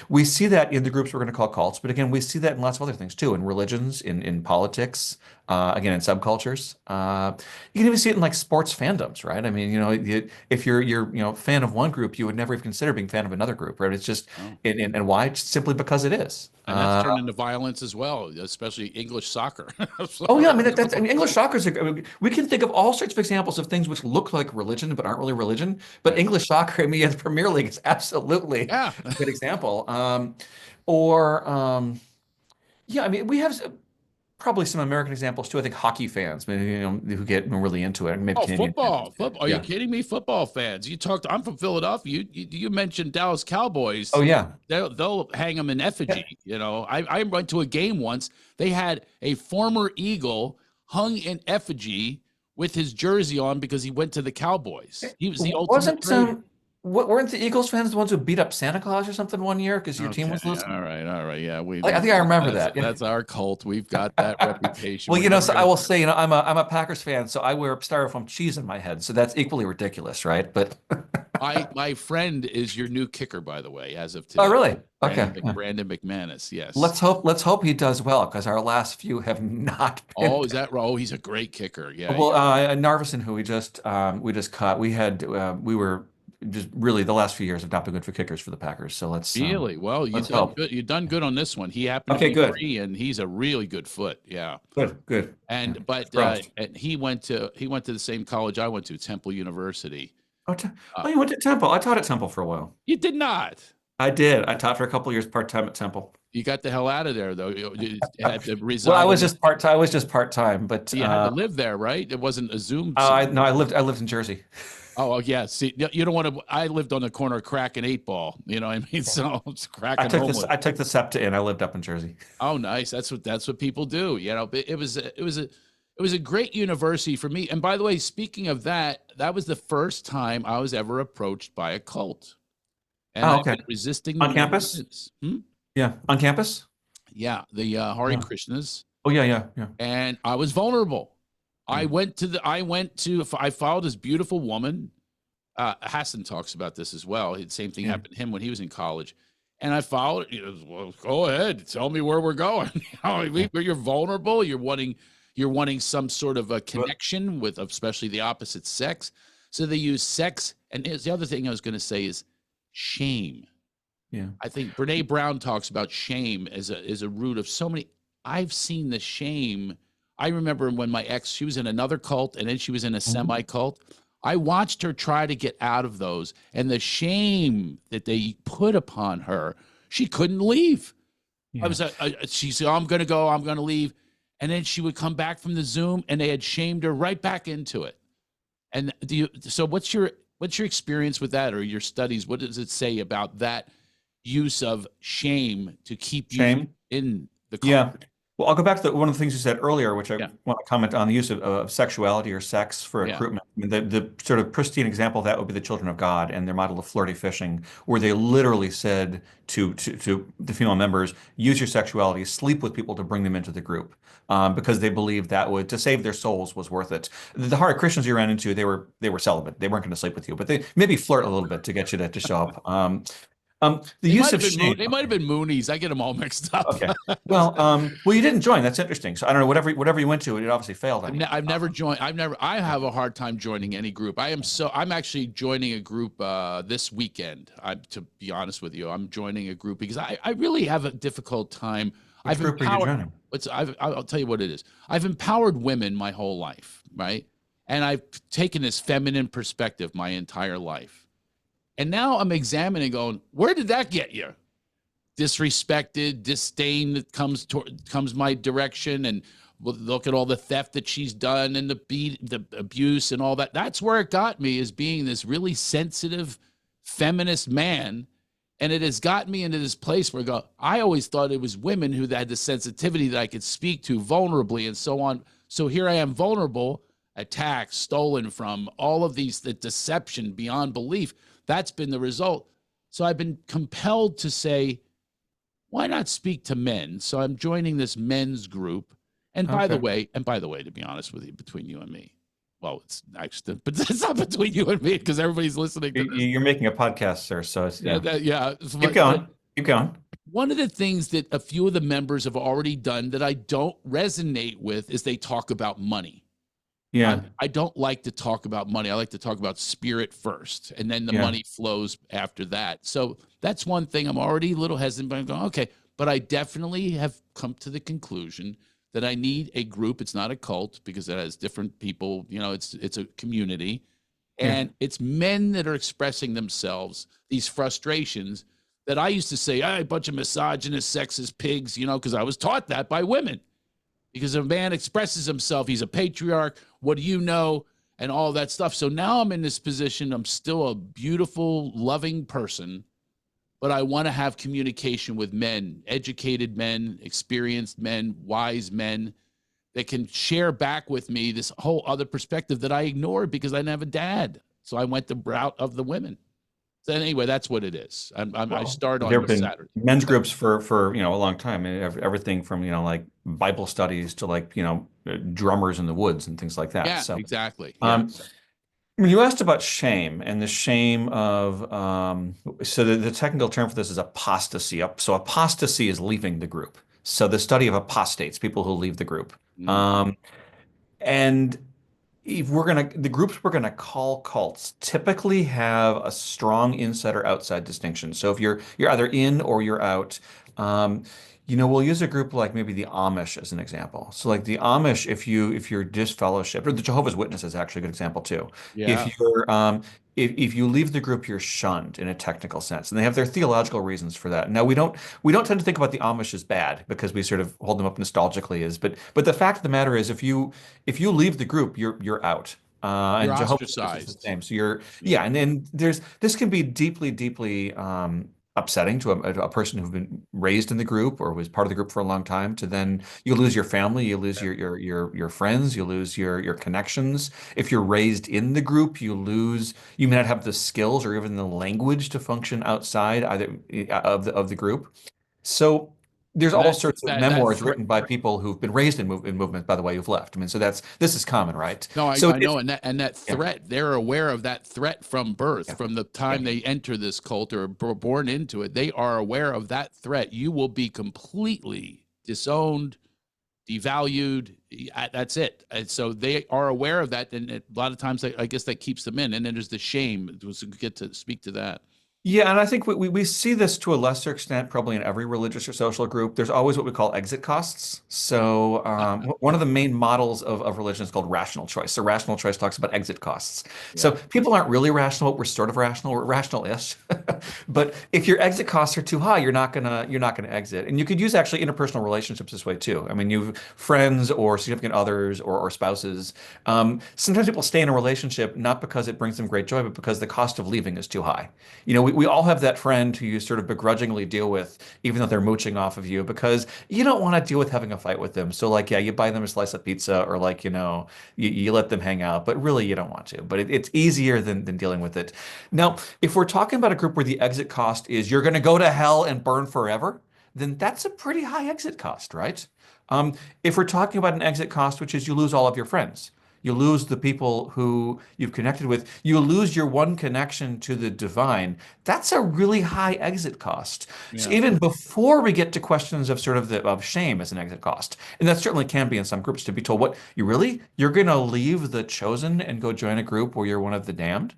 We see that in the groups we're going to call cults, but again, we see that in lots of other things too, in religions, in politics, again, in subcultures. You can even see it in like sports fandoms, right? I mean, if you're fan of one group, you would never even consider being fan of another group, right? It's just Oh. and why? Just simply because it is. And that's turned into violence as well, especially English soccer. Oh So, yeah, I mean I mean, English soccer is. I mean, we can think of all sorts of examples of things which look like religion but aren't really religion. But right. English soccer, I mean, the Premier League is absolutely Yeah. a good example. Or yeah, I mean, we have probably some American examples too. I think hockey fans, maybe who get really into it. Maybe Oh, Canadian football. fans. Football. Are you Yeah. kidding me? Football fans. You talked, I'm from Philadelphia. You mentioned Dallas Oh Cowboys. yeah. They'll hang them in Yeah. effigy. I went to a game once. They had a former Eagle hung in effigy with his jersey on because he went to the Cowboys. He was the ultimate Wasn't traitor. weren't the Eagles fans the ones who beat up Santa Claus or something one year because your team Okay. was losing? All right. Yeah, I think I remember that's that. Yeah. that's our cult. We've got that reputation. Well, We're never so I gonna will say, I'm a Packers fan, so I wear styrofoam cheese in my head, so that's equally ridiculous, right? But my friend is your new kicker, by the way, as of oh, today. really? Okay. Yeah. Brandon McManus, yes. Let's hope he does well because our last few have not been. Oh, is that right? Oh, he's a great kicker. Yeah, Well, yeah. Narvison, who we just cut, we were just really the last few years have not been good for kickers for the Packers. So Really? Well, let's hope. you've done good on this one. He happened to Okay, be good, free, and he's a really good foot. Yeah. good. Yeah. And he went to the same college I went to, Temple University. Oh, Uh, oh, you went to Temple. I taught at Temple for a while. you did not. I did. I taught for a couple of years part-time at Temple. You got the hell out of there, though. You had to Well, I reside was in. just part-time. I was just part-time, but You had to live there, right? It wasn't a Zoom. I no, I lived in Jersey. Oh, yeah. See, you don't want to. I lived on the corner of Crack and 8 Ball. You know what I mean? So it's Crack I and took this. Homewood. I took the SEPTA in. I lived up in Jersey. Oh, nice. That's what people do. It was a great university for me. And by the way, speaking of that, that was the first time I was ever approached by a cult, and Oh, I've okay. been resisting them On ever campus? since. Yeah, on campus. Yeah, the Hare Yeah. Krishnas, Oh yeah, yeah, yeah. and I was vulnerable. Yeah. I followed this beautiful woman. Hassan talks about this as well. The same thing Yeah. happened to him when he was in college. And I followed, well, go ahead, tell me where we're going. You're vulnerable. You're wanting some sort of a connection with, especially the opposite sex. So they use sex. And the other thing I was going to say is shame. Yeah. I think Brene Brown talks about shame as a root of so many. I've seen the shame. I remember when my ex, she was in another cult and then she was in a semi cult. I watched her try to get out of those, and the shame that they put upon her, she couldn't leave. Yeah. She said, I'm going to go, I'm going to leave. And then she would come back from the Zoom and they had shamed her right back into it. And so what's your experience with that, or your studies? What does it say about that use of shame to keep you Shame? in the cult? Yeah. Well, I'll go back to one of the things you said earlier, which I Yeah. want to comment on the use of sexuality or sex for Yeah. recruitment. I mean, the sort of pristine example of that would be the Children of God and their model of flirty fishing, where they literally said to the female members, use your sexuality, sleep with people to bring them into the group, because they believed that would, to save their souls, was worth it. The Hare Christians you ran into, they were celibate. They weren't going to sleep with you, but they maybe flirt a little bit to get you to show up. The use of shame. They might have been Moonies. I get them all mixed up. Okay. Well, you didn't join. That's interesting. So I don't know. Whatever you went to, it obviously failed on you. I've never joined. I have a hard time joining any group. I'm actually joining a group this weekend. To be honest with you, I'm joining a group because I really have a difficult time. Which group are you joining? I'll tell you what it is. I've empowered women my whole life, right? And I've taken this feminine perspective my entire life. And now I'm examining, going, where did that get you? Disrespected, disdain that comes my direction, and look at all the theft that she's done and the abuse and all that. That's where it got me, is being this really sensitive feminist man. And it has gotten me into this place where I always thought it was women who had the sensitivity that I could speak to vulnerably and so on. So here I am, vulnerable, attacked, stolen from, all of these, the deception beyond belief. That's been the result. So I've been compelled to say, why not speak to men? So I'm joining this men's group. And by the Okay. way, to be honest with you, between you and me, well, it's actually, but it's not between you and me because everybody's listening to this. You're making a podcast, sir. So it's, Yeah, yeah. yeah. Keep But going. Keep going. one of the things that a few of the members have already done that I don't resonate with is they talk about money. Yeah. I don't like to talk about money. I like to talk about spirit first, and then the Yeah. money flows after that. So that's one thing I'm already a little hesitant, but I'm going, okay. But I definitely have come to the conclusion that I need a group. It's not a cult because it has different people. It's a community, Yeah. and it's men that are expressing themselves, these frustrations that I used to say, a bunch of misogynist, sexist pigs, because I was taught that by women. Because if a man expresses himself, he's a patriarch. What do you know? And all that stuff. So now I'm in this position. I'm still a beautiful, loving person, but I want to have communication with men, educated men, experienced men, wise men that can share back with me this whole other perspective that I ignored because I didn't have a dad. So I went the route of the women. So anyway, that's what it is. I Well, start there have on been Saturday. men's groups for a long time. I mean, everything from like Bible studies to like drummers in the woods and things like that. Yeah, So exactly. Yeah. um, when you asked about shame and the shame of so the technical term for this is apostasy. So apostasy is leaving the group. So the study of apostates, people who leave the group. Mm. Um, and if the groups we're gonna call cults typically have a strong inside or outside distinction. So if you're either in or you're out. Um, we'll use a group like maybe the Amish as an example. So like the Amish, if you're disfellowshipped, or the Jehovah's Witness is actually a good example too. If Yeah. you're if you leave the group, you're shunned in a technical sense, and they have their theological reasons for that. Now we don't tend to think about the Amish as bad because we sort of hold them up nostalgically as, but the fact of the matter is if you leave the group, you're out. You're And Jehovah's Witness is the ostracized. same. So you're Yeah. yeah, and then this can be deeply, deeply upsetting to a person who's been raised in the group or was part of the group for a long time. To then you lose your family, you lose your friends, you lose your connections. If you're raised in the group, you may not have the skills or even the language to function outside either of the group. So there's And all that's sorts of that memoirs threat. written by people who've been raised in movement, by the way, who've left. I mean, so this is common, right? No, So I know, and that yeah, threat, they're aware of that threat from birth, yeah, from the yeah. time they enter this cult or are born into it. They are aware of that threat. You will be completely disowned, devalued. That's it. And so they are aware of that, and a lot of times, I guess that keeps them in. And then there's the shame. To get to speak to that. Yeah, and I think we see this to a lesser extent, probably in every religious or social group. There's always what we call exit costs. So one of the main models of religion is called rational choice. So rational choice talks about exit costs. So Yeah. people aren't really rational, but we're sort of rational. We're rational-ish. But if your exit costs are too high, you're not gonna exit. And you could use actually interpersonal relationships this way too. I mean, you've friends or significant others or spouses. Sometimes people stay in a relationship not because it brings them great joy, but because the cost of leaving is too high. We all have that friend who you sort of begrudgingly deal with, even though they're mooching off of you, because you don't want to deal with having a fight with them. So, like, yeah, you buy them a slice of pizza or, like, you let them hang out, but really you don't want to. But it's easier than dealing with it. Now, if we're talking about a group where the exit cost is you're going to go to hell and burn forever, then that's a pretty high exit cost, right? If we're talking about an exit cost, which is you lose all of your friends, you lose the people who you've connected with. You lose your one connection to the divine. That's a really high exit cost. So Yeah. even before we get to questions of sort of of shame as an exit cost, and that certainly can be in some groups to be told, what you're going to leave the chosen and go join a group where you're one of the damned.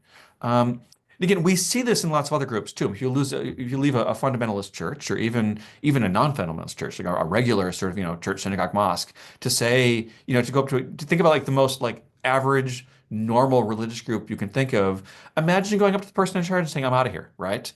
And again, we see this in lots of other groups too. If you leave a fundamentalist church, or even a non-fundamentalist church, like a regular sort of church, synagogue, mosque, to say to go up to think about like the most like average normal religious group you can think of. Imagine going up to the person in charge and saying, "I'm out of here," right?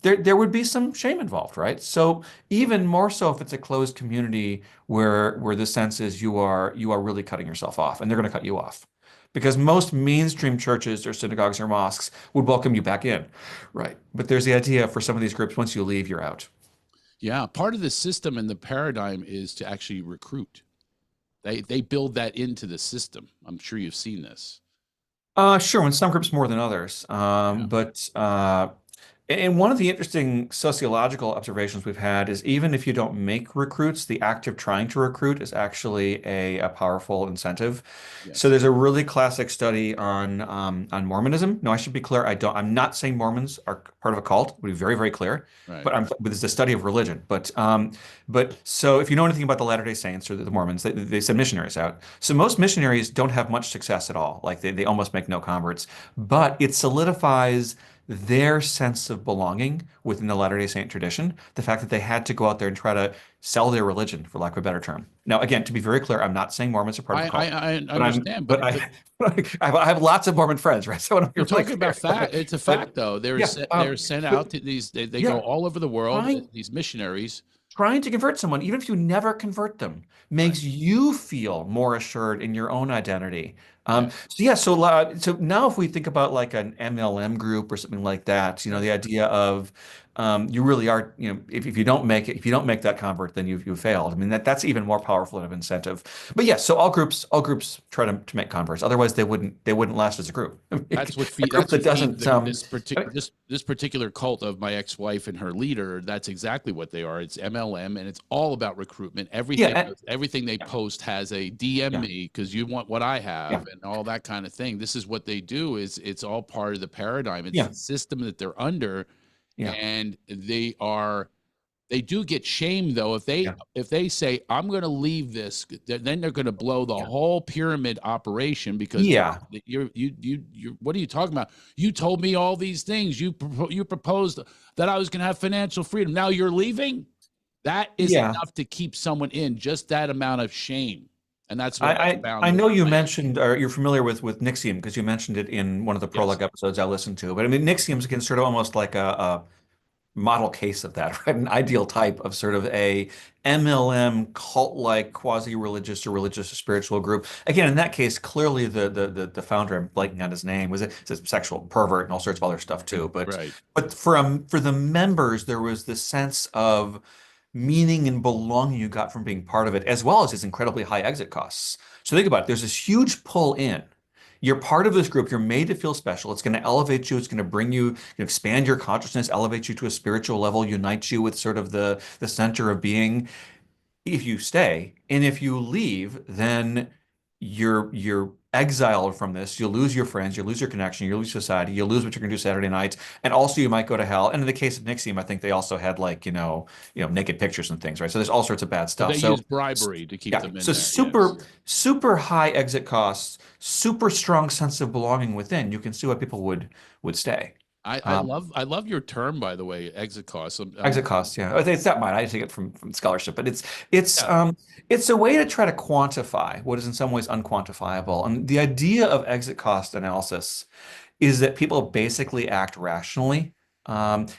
there would be some shame involved, right? So even more so if it's a closed community where the sense is you are really cutting yourself off, and they're going to cut you off. Because most mainstream churches or synagogues or mosques would welcome you back in, right? But there's the idea for some of these groups, once you leave, you're out. Yeah, part of the system and the paradigm is to actually recruit. They build that into the system. I'm sure you've seen this. Sure, in some groups more than others. Yeah. And one of the interesting sociological observations we've had is even if you don't make recruits, the act of trying to recruit is actually a powerful incentive. So Yes. there's a really classic study on Mormonism. No, I should be clear. I'm not saying Mormons are part of a cult. To be very, very clear. Right. But it's a study of religion. But so if you know anything about the Latter-day Saints or the Mormons, they send missionaries out. So most missionaries don't have much success at all. Like they almost make no converts. But it solidifies their sense of belonging within the Latter-day Saint tradition, the fact that they had to go out there and try to sell their religion, for lack of a better term. Now, again, to be very clear, I'm not saying Mormons are part of a cult, I but I'm, understand, but but I have lots of Mormon friends, right? So I want to we're be really talking clear. about fact. It's a But fact, though. yeah, They're sent out but to these. They go yeah, all over the world. trying These missionaries. trying to convert someone, even if you never convert them, Right. makes you feel more assured in your own identity. Yeah. So now if we think about like an MLM group or something like that, Right. the idea of you really are, if you don't make it, if you don't make that convert, then you've failed. I mean that's even more powerful of an incentive. But yes, so all groups try to make converts. Otherwise, they wouldn't last as a group. A group That's that what feeds doesn't. I mean, this particular cult of my ex-wife and her leader. That's exactly what they are. It's MLM, and it's all about recruitment. yeah, Everything they post has a DM yeah, me because you want what I yeah, have and all that kind of thing. This is what they do. Is It's all part of the paradigm. It's yeah, the system that they're under, yeah, and they do get shamed though yeah, if they say I'm going to leave this, then they're going to blow the yeah, whole pyramid operation because yeah. you what are you talking about? You told me all these things. You proposed that I was going to have financial freedom. Now you're leaving. That is Yeah. enough to keep someone in. Just that amount of shame, and that's what I I found with know you my mentioned, or you're familiar with Nixium because you mentioned it in one of the yes. prologue episodes I listened to. But I mean, Nixium's again sort of almost like a model case of that, right? An ideal type of sort of a MLM cult-like quasi-religious or religious or spiritual group. Again, in that case, clearly the founder, I'm blanking on his name, was a sexual pervert and all sorts of other stuff too. But Right. but for the members, there was this sense of meaning and belonging you got from being part of it, as well as its incredibly high exit costs. So think about it. There's this huge pull in. You're part of this group. You're made to feel special. It's going to elevate you. It's going to bring you, expand your consciousness, elevate you to a spiritual level, unite you with sort of the center of being if you stay. And if you leave, then you're exiled from this. You'll lose your friends, you'll lose your connection, you'll lose society, you'll lose what you're gonna do Saturday night, and also you might go to hell. And in the case of Nixium, I think they also had like, naked pictures and things, right? So there's all sorts of bad So they stuff. So use bribery to keep yeah, them in so there. Yes. super high exit costs, super strong sense of belonging within. You can see why people would stay. Um, I love your term, by the way, exit costs. Exit costs, yeah. It's not mine. I take it from scholarship, but it's Yeah. um it's a way to try to quantify what is in some ways unquantifiable. And the idea of exit cost analysis is that people basically act rationally,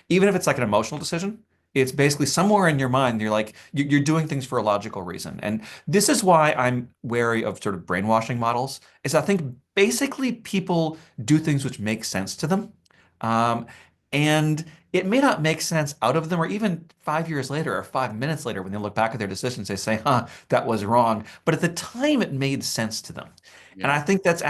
even if it's like an emotional decision. It's basically somewhere in your mind, you're like you're doing things for a logical reason. And this is why I'm wary of sort of brainwashing models, is I think basically people do things which make sense to them. Um, and it may not make sense out of them, or even 5 years later or 5 minutes later, when they look back at their decisions, they say, huh, that was wrong. But at the time, it made sense to them. And Yeah. I think that's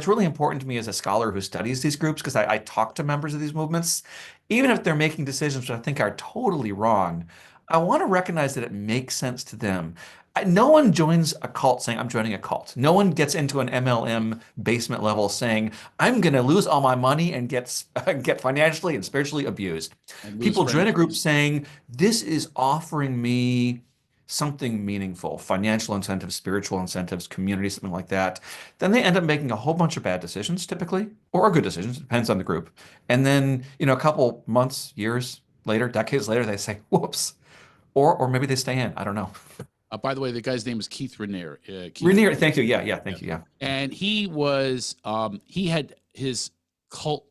really important to me as a scholar who studies these groups, because I talk to members of these movements. Even if they're making decisions which I think are totally wrong, I want to recognize that it makes sense to them. No one joins a cult saying, I'm joining a cult. No one gets into an MLM basement level saying, I'm going to lose all my money and get financially and spiritually abused. And lose People join a group friendships. saying, this is offering me something meaningful, financial incentives, spiritual incentives, community, something like that. Then they end up making a whole bunch of bad decisions, typically, or good decisions, depends on the group. And then, a couple months, years later, decades later, they say, whoops. Or maybe they stay in. I don't know. By the way, the guy's name is Keith Raniere. Keith Rainier, Raniere. thank you. Yeah, yeah, Yeah. thank you. Yeah. And he had his cult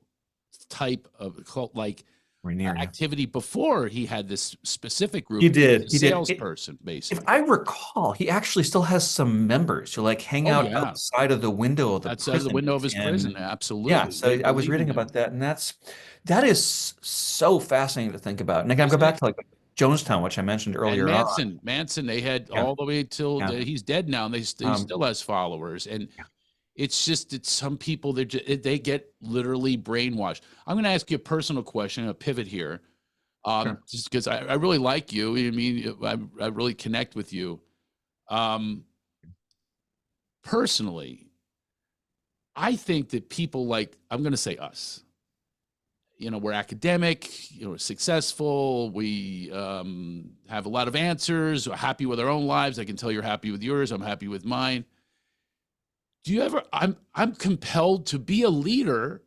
type of cult like Rainier. activity before he had this specific He group. He was did. a He did. salesperson, If I basically. recall, he actually still has some members who like hang Oh out yeah, outside of the window of the that's out of the window of prisons. his prison. And yeah, Absolutely, they so I was believe in reading him. about that, and that is so fascinating to think about. And again, go Isn't back it? to like Jonestown, which I mentioned And earlier on. Manson, they had Yeah, all the way till yeah. he's dead now, and he Um, still has followers. And yeah, it's just it's some people they get literally brainwashed. I'm going to ask you a personal question, a pivot here, sure. just because I really like you. I mean, I really connect with you. Um, Personally, I think that people like I'm going to say us. We're academic, successful. We have a lot of answers. We're happy with our own lives. I can tell you're happy with yours. I'm happy with mine. Do you ever? I'm compelled to be a leader,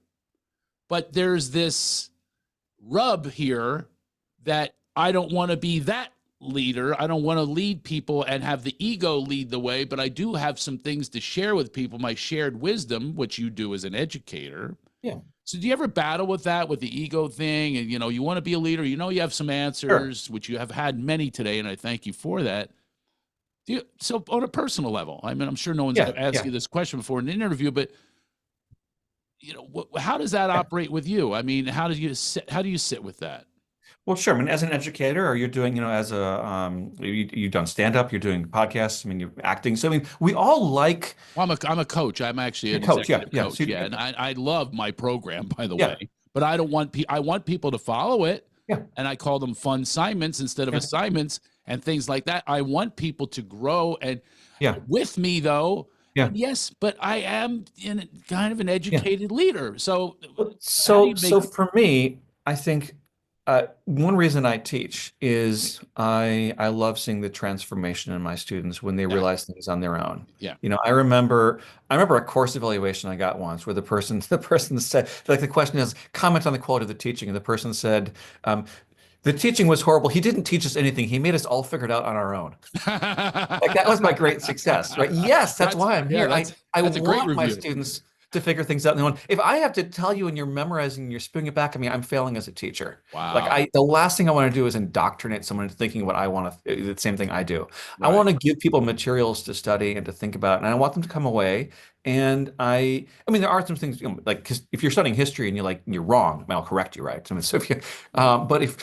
but there's this rub here that I don't want to be that leader. I don't want to lead people and have the ego lead the way, but I do have some things to share with people, my shared wisdom, which you do as an educator. Yeah, So do you ever battle with that, with the ego thing? And you want to be a leader, you have some sure. answers, which you have had many today, and I thank you for that. So on a personal level, I mean, I'm sure no one's Yeah, asked yeah. you this question before in an interview, but how does that Yeah. operate with you? I mean, how do you sit with that? Well, sure. I mean, as an educator, or you're doing, as a you've done stand up, you're doing podcasts. I mean, you're acting. So I mean, we all like Well, I'm a coach. I'm actually your an coach. Yeah, executive yeah. coach. Yeah, and I love my program, by the way. Yeah, But I don't want I want people to follow it, yeah, and I call them fun assignments instead of yeah, assignments and things like that. I want people to grow and yeah, with me though. yeah, And yes, but I am in kind of an yeah. educated leader. So how do So, you make? for me, I think one reason I teach is I love seeing the transformation in my students when they Exactly. realize things on their own. Yeah. I remember a course evaluation I got once where the person said, like, the question is comment on the quality of the teaching, and the person said, um, the teaching was horrible. He didn't teach us anything. He made us all figure it out on our own. Like, that was my great success, right? Yes, that's that's why I'm yeah, here. that's I that's a great want my review. students to figure things out on their own. If I have to tell you and you're memorizing and you're spewing it back at me, I'm failing as a teacher. Like, Wow. the last thing I want to do is indoctrinate someone into thinking what I want to, the same thing I do. I Right. want to give people materials to study and to think about, and I want them to come away. And I mean, there are some things, like, because if you're studying history and you're wrong, I'll correct you, right? So if you, but if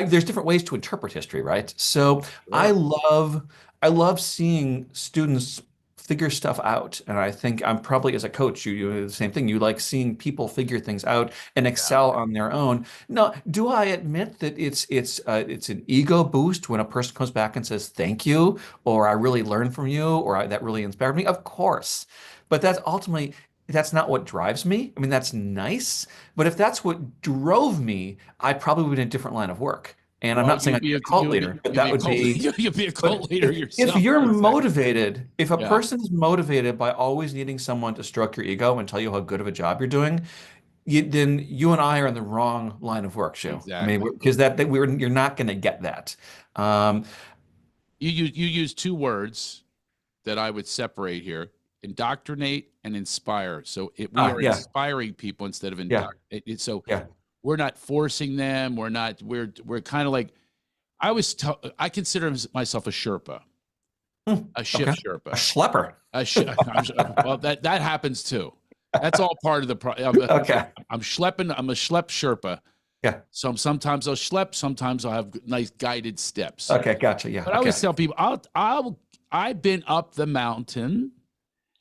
there's different ways to interpret history, right? So I Sure. love I love seeing students figure stuff out. And I think I'm probably, as a coach, you do the same thing. You like seeing people figure things out and Yeah. excel on their own. Now, do I admit that it's an ego boost when a person comes back and says thank you, or I really learned from you, or that really inspired me? Of course. But that's not what drives me. I mean, that's nice, but if that's what drove me, I probably would be in a different line of work. And I'm Well, not saying you'd I'd be be a cult leader, but you'd that be a would cult be you'd be a but cult leader if yourself. you're Exactly. motivated, if a Yeah. person is motivated by always needing someone to stroke your ego and tell you how good of a job you're doing, then you and I are in the wrong line of work, Shu. I mean, Exactly. because you're not going to get that. Um, You use two words that I would separate here: indoctrinate and inspire. So we are yeah, inspiring people instead of yeah, indoctrinate. So yeah. we're not forcing them. We're kind of like I consider myself a Sherpa, a ship Okay. A Sherpa. schlepper. Well, that happens too. That's all part of the Okay. I'm schlepping. I'm a schlep Sherpa. Yeah. So sometimes I'll schlep. Sometimes I'll have nice guided steps. Okay. Gotcha. Yeah. But I Okay. always tell people, I've been up the mountain,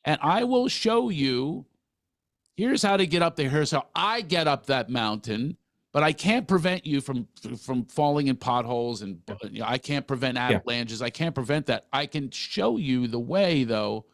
and I will show you. Here's how to get up there. Here's how I get up that mountain. But I can't prevent you from falling in potholes, and I can't prevent Yeah. avalanches. I can't prevent that. I can show you the way, though,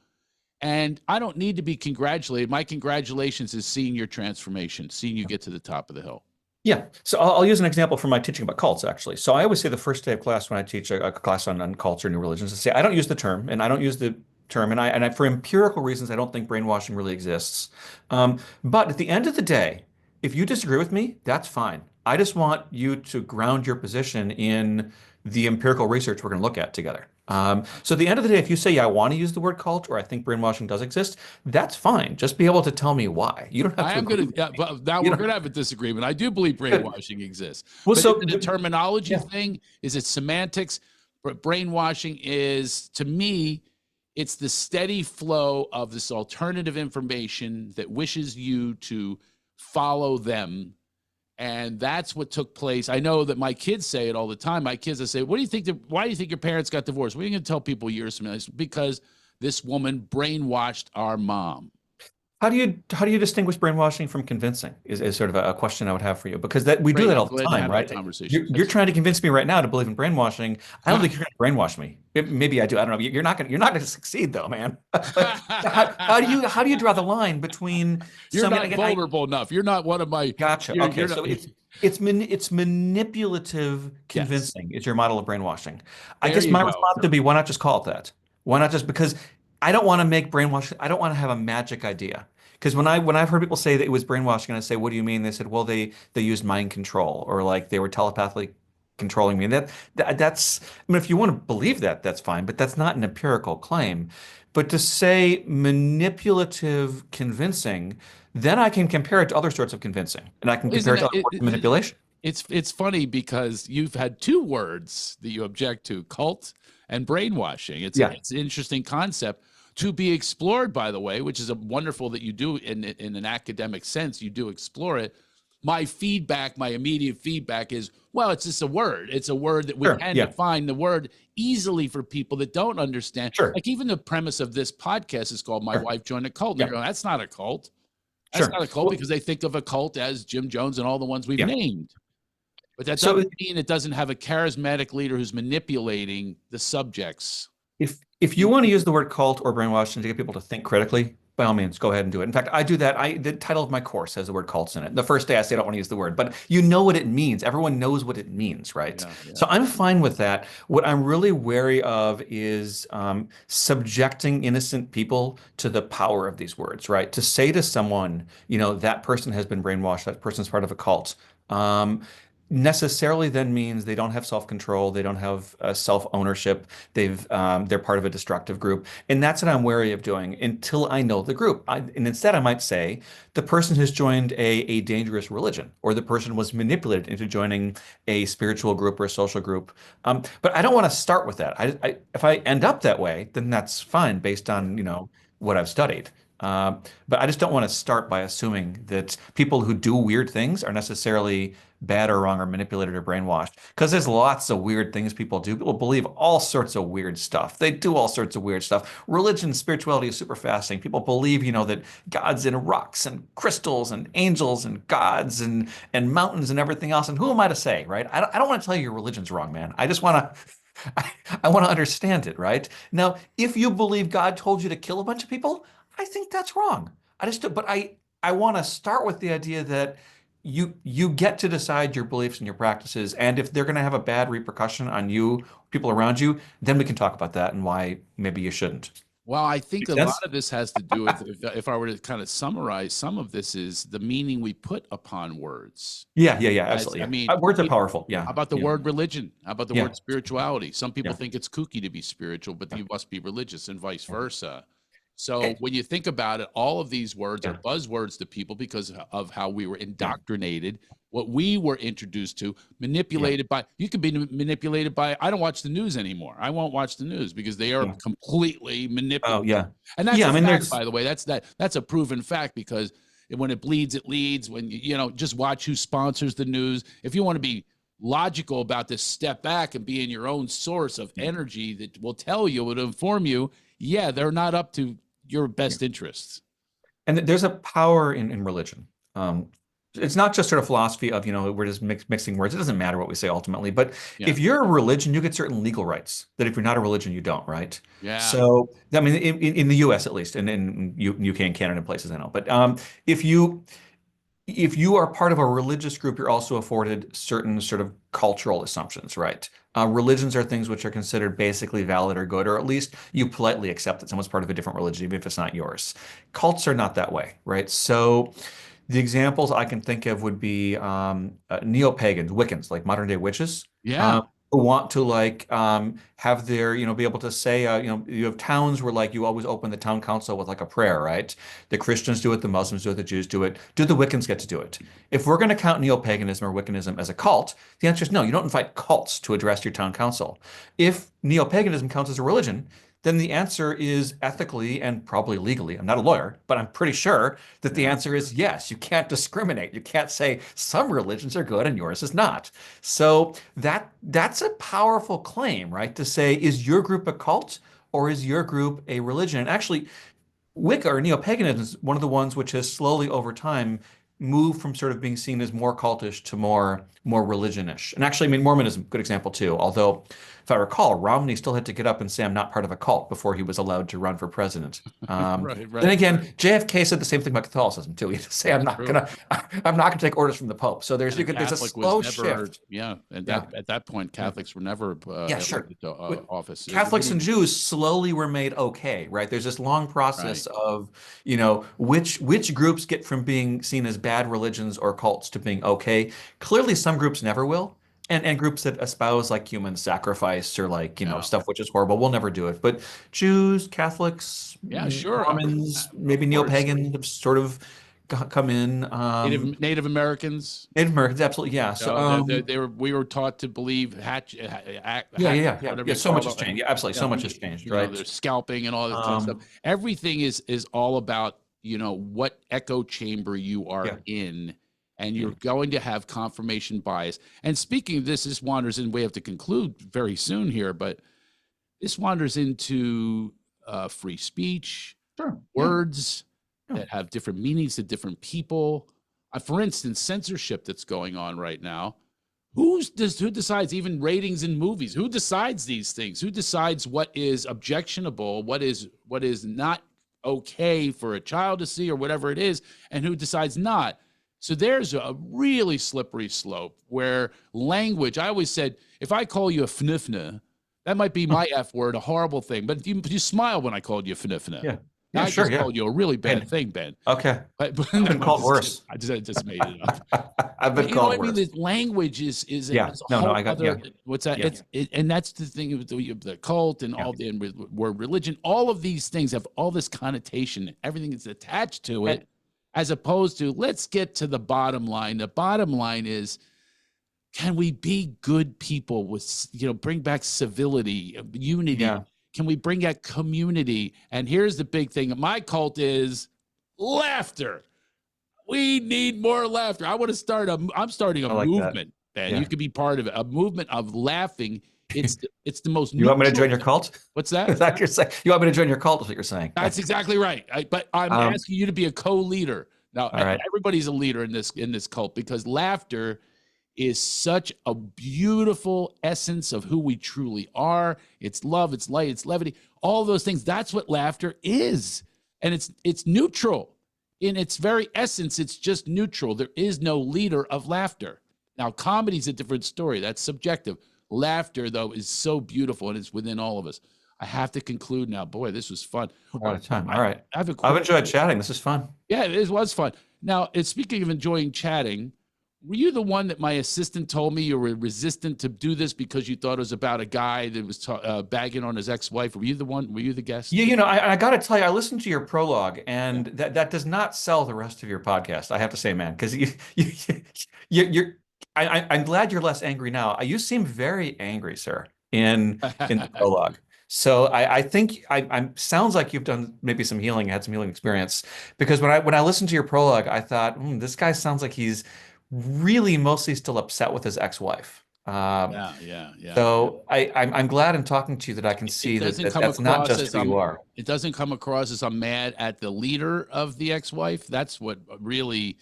and I don't need to be congratulated. My congratulations is seeing your transformation, seeing you get to the top of the hill. Yeah. So I'll use an example from my teaching about cults, actually. So I always say the first day of class when I teach a class on culture and new religions, I say I don't use the term, and I don't use the term, and for empirical reasons, I don't think brainwashing really exists. But at the end of the day, if you disagree with me, that's fine. I just want you to ground your position in the empirical research we're going to look at together. So at the end of the day, if you say, yeah, I want to use the word cult or I think brainwashing does exist, that's fine. Just be able to tell me why. You don't have I to am agree going to, with yeah, me. but now You we're know, going to have a disagreement. I do believe good. brainwashing exists, Well, but is so it a terminology yeah. thing? Is it semantics? But brainwashing is, to me, it's the steady flow of this alternative information that wishes you to follow them. And that's what took place. I know that my kids say it all the time. My kids, I say, "What do you think? Why do you think your parents got divorced? What are you going to tell people years from now?" It's because this woman brainwashed our mom. How do you distinguish brainwashing from convincing is sort of a question I would have for you because that we do Great. that I'm all the glad to time, have that right? conversation. You're Yes. trying to convince me right now to believe in brainwashing. I don't think you're going to brainwash me. Maybe I do. I don't know. You're not going to succeed though, man. But how do you draw the line between You're some not again I vulnerable enough. You're not one of my. gotcha. You're Okay, not. so it's manipulative Yes. convincing is your model of brainwashing. I There guess you my go. response would be why not just call it that? Why not just because I don't want to make brainwashing. I don't want to have a magic idea. Because when I've heard people say that it was brainwashing, and I say, "What do you mean?" They said, "Well, they used mind control, or like they were telepathically controlling me." And that's I mean, if you want to believe that, that's fine, but that's not an empirical claim. But to say manipulative convincing, then I can compare it to other sorts of convincing, and I can compare Isn't it to that other forms of manipulation. it's funny because you've had two words that you object to: cult and brainwashing. Yeah, It's an interesting concept to be explored, by the way, which is a wonderful that you do in an academic sense. You do explore it. My feedback, my immediate feedback is, well, it's just a word. It's a word that we sure. can Yeah, define the word easily for people that don't understand. sure, Like even the premise of this podcast is called "My sure. Wife Joined a Cult," and they're Yeah, going, "That's not a cult. That's sure. not a cult," Well, because they think of a cult as Jim Jones and all the ones we've yeah. named. But that So doesn't mean it doesn't have a charismatic leader who's manipulating the subjects. if you want to use the word cult or brainwashing to get people to think critically, by all means, go ahead and do it. In fact, I do that. The title of my course has the word cults in it. The first day I say I don't want to use the word, but you know what it means. Everyone knows what it means, right? Yeah, So yeah. I'm fine with that. What I'm really wary of is subjecting innocent people to the power of these words, right? To say to someone, that person has been brainwashed, that person's part of a cult. Um, Necessarily then means they don't have self-control, they don't have self-ownership, they're part of a destructive group, and that's what I'm wary of doing until I know the group. And instead, I might say the person has joined a dangerous religion, or the person was manipulated into joining a spiritual group or a social group. But I don't want to start with that. If I end up that way, then that's fine based on what I've studied. But I just don't want to start by assuming that people who do weird things are necessarily bad or wrong or manipulated or brainwashed. Because there's lots of weird things people do. People believe all sorts of weird stuff. They do all sorts of weird stuff. Religion, spirituality is super fascinating. People believe, that God's in rocks and crystals and angels and gods and mountains and everything else. And who am I to say, right? I don't want to tell you your religion's wrong, man. I just want to. I want to understand it, right? Now, if you believe God told you to kill a bunch of people, I think that's wrong. But I want to start with the idea that you get to decide your beliefs and your practices, and if they're going to have a bad repercussion on you, people around you, then we can talk about that and why maybe you shouldn't. Well, I think Make a lot sense? of this has to do with, if I were to kind of summarize some of this, is the meaning we put upon words. Yeah, yeah, yeah, As absolutely. I Yeah. mean, Words are powerful. Yeah, how about the yeah, word religion? How about the yeah, word spirituality? Some people yeah, think it's kooky to be spiritual, but yeah. you must be religious and vice Yeah. versa. So Okay. when you think about it, all of these words are Yeah, buzzwords to people because of how we were yeah, indoctrinated, what we were introduced to, yeah, manipulated by. You could be manipulated by. I don't watch the news anymore. I won't watch the news because they are yeah. completely Oh, manipulative. yeah, And that's yeah. a I mean, fact, there's by the way. That's a proven fact because when it bleeds, it leads. When just watch who sponsors the news. If you want to be logical about this, step back and be in your own source of yeah, energy that will tell you, will inform you. Yeah, they're not up to your yeah. best interests. And there's a power in religion. It's not just sort of philosophy of, we're just mixing words. It doesn't matter what we say ultimately. But Yeah. if you're a religion, you get certain legal rights that if you're not a religion, you don't, right? Yeah. So, I mean, in the US at least, and in UK and Canada and places I know. But if you if you are part of a religious group, you're also afforded certain sort of cultural assumptions, right? Religions are things which are considered basically valid or good, or at least you politely accept that someone's part of a different religion, even if it's not yours. Cults are not that way, right? So the examples I can think of would be neo-pagans, Wiccans, like modern day witches. Yeah. who want to like have their, be able to say, you have towns where like you always open the town council with like a prayer, right? The Christians do it, the Muslims do it, the Jews do it. Do the Wiccans get to do it? If we're going to count neo-paganism or Wiccanism as a cult, the answer is no. You don't invite cults to address your town council. If neo-paganism counts as a religion, then the answer is ethically and probably legally. I'm not a lawyer, but I'm pretty sure that the Yeah. answer is yes. You can't discriminate. You can't say some religions are good and yours is not. So that's a powerful claim, right? To say, is your group a cult or is your group a religion? And actually, Wicca or neo-paganism is one of the ones which has slowly over time moved from sort of being seen as more cultish to more religionish. And actually, I mean, Mormonism, good example too. Although, if I recall, Romney still had to get up and say, "I'm not part of a cult" before he was allowed to run for president. Right, Then right. again, JFK said the same thing about Catholicism too. He had to say, That's true. I'm not gonna take orders from the Pope." So And a there's a Catholic was slow never, shift. yeah. And Yeah, that at that point, yeah, Catholics were never yeah, sure. elected to office. Catholics and Jews slowly were made okay, right? There's this long Right. process of, which groups get from being seen as bad religions or cults to being okay. Clearly, some groups never will, and groups that espouse like human sacrifice or like, Yeah. stuff which is horrible will never do it. But Jews, Catholics, Yeah, sure. Mormons, maybe Of course. neo-pagans have sort of come in. Native Americans. Native Americans, absolutely, yeah. So, We were taught to believe yeah, yeah, yeah, yeah, whatever yeah. you So much call has it. changed. Yeah, absolutely, Yeah, so much has changed, they're right? scalping and all that kind of stuff. Um, Everything is all about, what echo chamber you are yeah, in, and yeah. you're going to have confirmation bias. And speaking of this wanders in, we have to conclude very soon here, but this wanders into free speech, Sure. Yeah. words Yeah. that have different meanings to different people. For instance, censorship that's going on right now. Who decides even ratings in movies? Who decides these things? Who decides what is objectionable, what is not okay for a child to see or whatever it is, and who decides not? So there's a really slippery slope where language, I always said, if I call you a fnifna, that might be my F word, a horrible thing. But you smile when I called you a fnifna. Yeah. Now Yeah, I sure. just Yeah. called you a really bad And thing, Ben. okay. But I've no, been called worse. I just made it up. I've But been you know called what I mean? worse. The language is Yeah. a No, whole I got, yeah. other. What's that? Yeah. And that's the thing with the cult and Yeah. all the word religion. All of these things have all this connotation. Everything is attached to And it, as opposed to let's get to the bottom line. The bottom line is, can we be good people with, bring back civility, unity? yeah. Can we bring back community? And here's the big thing. My cult is laughter. We need more laughter. I'm starting a I like that. movement, Ben. You Yeah. could be part of it. A movement of laughing. It's the most You want me to neutral. join your cult? What's Is that? that what you're saying? You want me to join your cult is what you're saying. That's exactly right. But I'm Um, asking you to be a co-leader. Now, all right. everybody's a leader in this cult because laughter is such a beautiful essence of who we truly are. It's love, it's light, it's levity, all those things. That's what laughter is. And it's neutral. In its very essence, it's just neutral. There is no leader of laughter. Now, comedy's a different story. That's subjective. Laughter, though, is so beautiful and it's within all of us. I have to conclude now. Boy, this was fun. We're out of time. All right. I have a I've quick enjoyed chatting. This is fun. Yeah, it was fun. Now, speaking of enjoying chatting, were you the one that my assistant told me you were resistant to do this because you thought it was about a guy that was bagging on his ex-wife? Were you the one? Were you the guest? Yeah, I got to tell you, I listened to your prologue, and that does not sell the rest of your podcast. I have to say, man, because you're. I'm glad you're less angry now. You seem very angry, sir, in the prologue. So I think I'm sounds like you've done maybe some healing, had some healing experience. Because when I listened to your prologue, I thought, this guy sounds like he's really mostly still upset with his ex-wife. Yeah. So I'm glad in talking to you that I can see It doesn't that come that's not across just as who you are. it doesn't come across as I'm mad at the leader of the ex-wife. That's what really.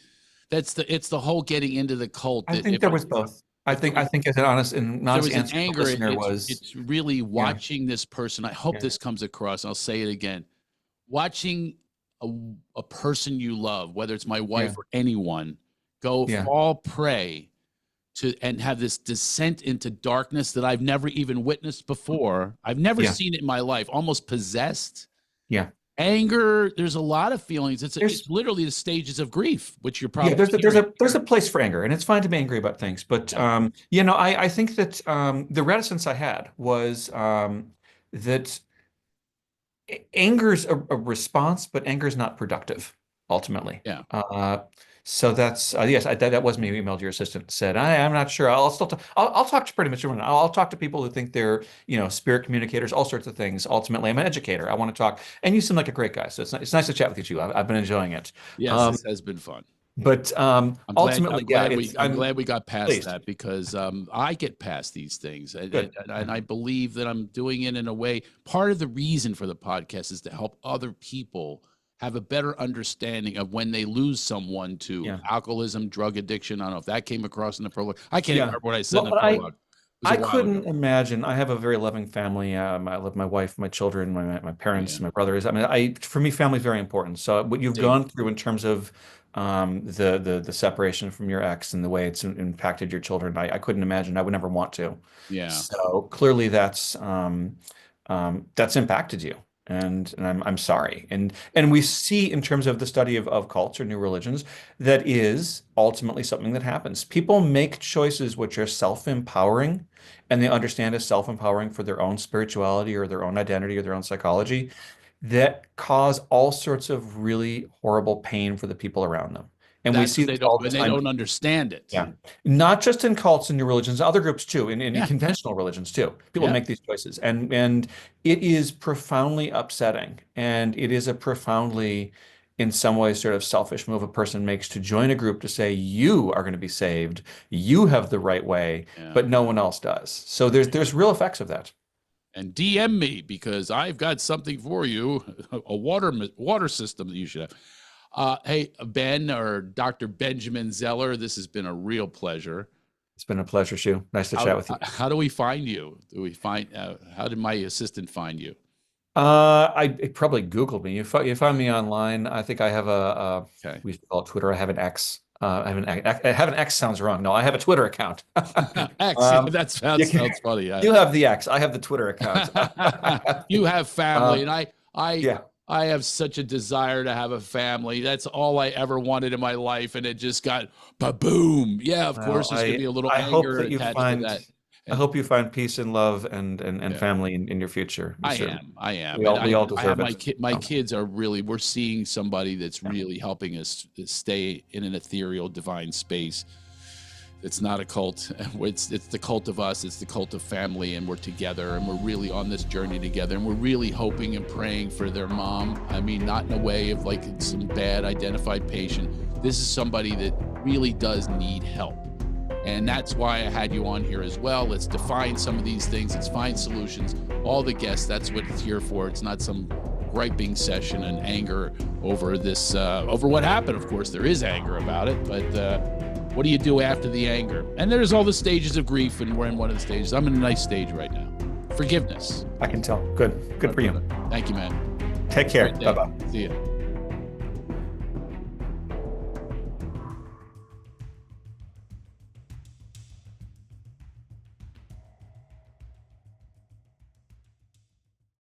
It's the whole getting into the cult. I That think there was both. I think as an honest and there honest was an answer to the anger. listener was It's really watching this person. I hope yeah, this comes across. I'll say it again. Watching a person you love, whether it's my wife yeah, or anyone, go yeah, fall prey to and have this descent into darkness that I've never even witnessed before. I've never yeah, seen it in my life. Almost possessed. yeah. Anger, there's a lot of feelings. It's There's literally the stages of grief, which you're Yeah, probably there's hearing. a place for anger, and it's fine to be angry about things. But Yeah, I think that the reticence I had was that anger's a response, but anger is not productive ultimately. yeah. Uh, so that's yes, that was me who emailed your assistant said I'm not sure. I'll still I'll talk to pretty much everyone. I'll talk to people who think they're spirit communicators, all sorts of things. Ultimately, I'm an educator. I want to talk, and you seem like a great guy. So it's nice to chat with you too. I've been enjoying it. Yes, Um, this has been fun. but I'm glad. ultimately, I'm yeah, glad we got past pleased. that because I get past these things, Good. and I believe that I'm doing it in a way. Part of the reason for the podcast is to help other people have a better understanding of when they lose someone to Yeah. alcoholism, drug addiction. I don't know if that came across in the prologue. I can't even Yeah. remember what I said in Well, the prologue. It was a I while couldn't ago. imagine. I have a very loving family. I love my wife, my children, my Yeah, parents, my brothers. I mean, for me, family is very important. So what you've same. gone through in terms of the separation from your ex and the way it's impacted your children, I couldn't imagine. I would never want to. Yeah, So clearly, that's impacted you, and I'm sorry. And we see in terms of the study of cults or new religions that is ultimately something that happens. People make choices which are self-empowering, and they understand as self-empowering for their own spirituality or their own identity or their own psychology that cause all sorts of really horrible pain for the people around them. And we that's see what this all the they time. don't understand it. Yeah. Not just in cults and new religions, other groups too, in Yeah, conventional religions too. People yeah. make these choices. And it is profoundly upsetting. And it is a profoundly, in some ways, sort of selfish move a person makes to join a group to say, you are going to be saved, you have the right way, Yeah. but no one else does. So there's real effects of that. And DM me because I've got something for you, a water system that you should have. Hey, Ben or Dr. Benjamin Zeller, this has been a real pleasure. It's been a pleasure, Shu. Nice to chat with you. How do we find you? Do we find how did my assistant find you? It probably Googled me. You found me online. I think I have Okay. we used to call it Twitter. I have an X. I have an X sounds wrong. No, I have a Twitter account. X, yeah, Um, that you can, sounds funny. you have the X. I have the Twitter account. You have family, Um, and I yeah. I have such a desire to have a family. That's all I ever wanted in my life, and it just got ba-boom. Yeah, of Well, course, there's gonna be a little I hope anger that attached to that. I And hope you find peace and love and yeah, family in your future. We certainly I am, we and all we all I have deserve it. my So, kids are really. We're seeing somebody that's yeah. really helping us stay in an ethereal, divine space. It's not a cult. It's the cult of us. It's the cult of family, and we're together, and we're really on this journey together, and we're really hoping and praying for their mom. I mean, not in a way of like some bad identified patient. This is somebody that really does need help. And that's why I had you on here as well. Let's define some of these things. Let's find solutions. All the guests, that's what it's here for. It's not some griping session and anger over this, over what happened. Of course, there is anger about it, but what do you do after the anger? And there's all the stages of grief, and we're in one of the stages. I'm in a nice stage right now. Forgiveness. I can tell. Good for you. Thank you, man. Take care. Great day. Bye bye. See you.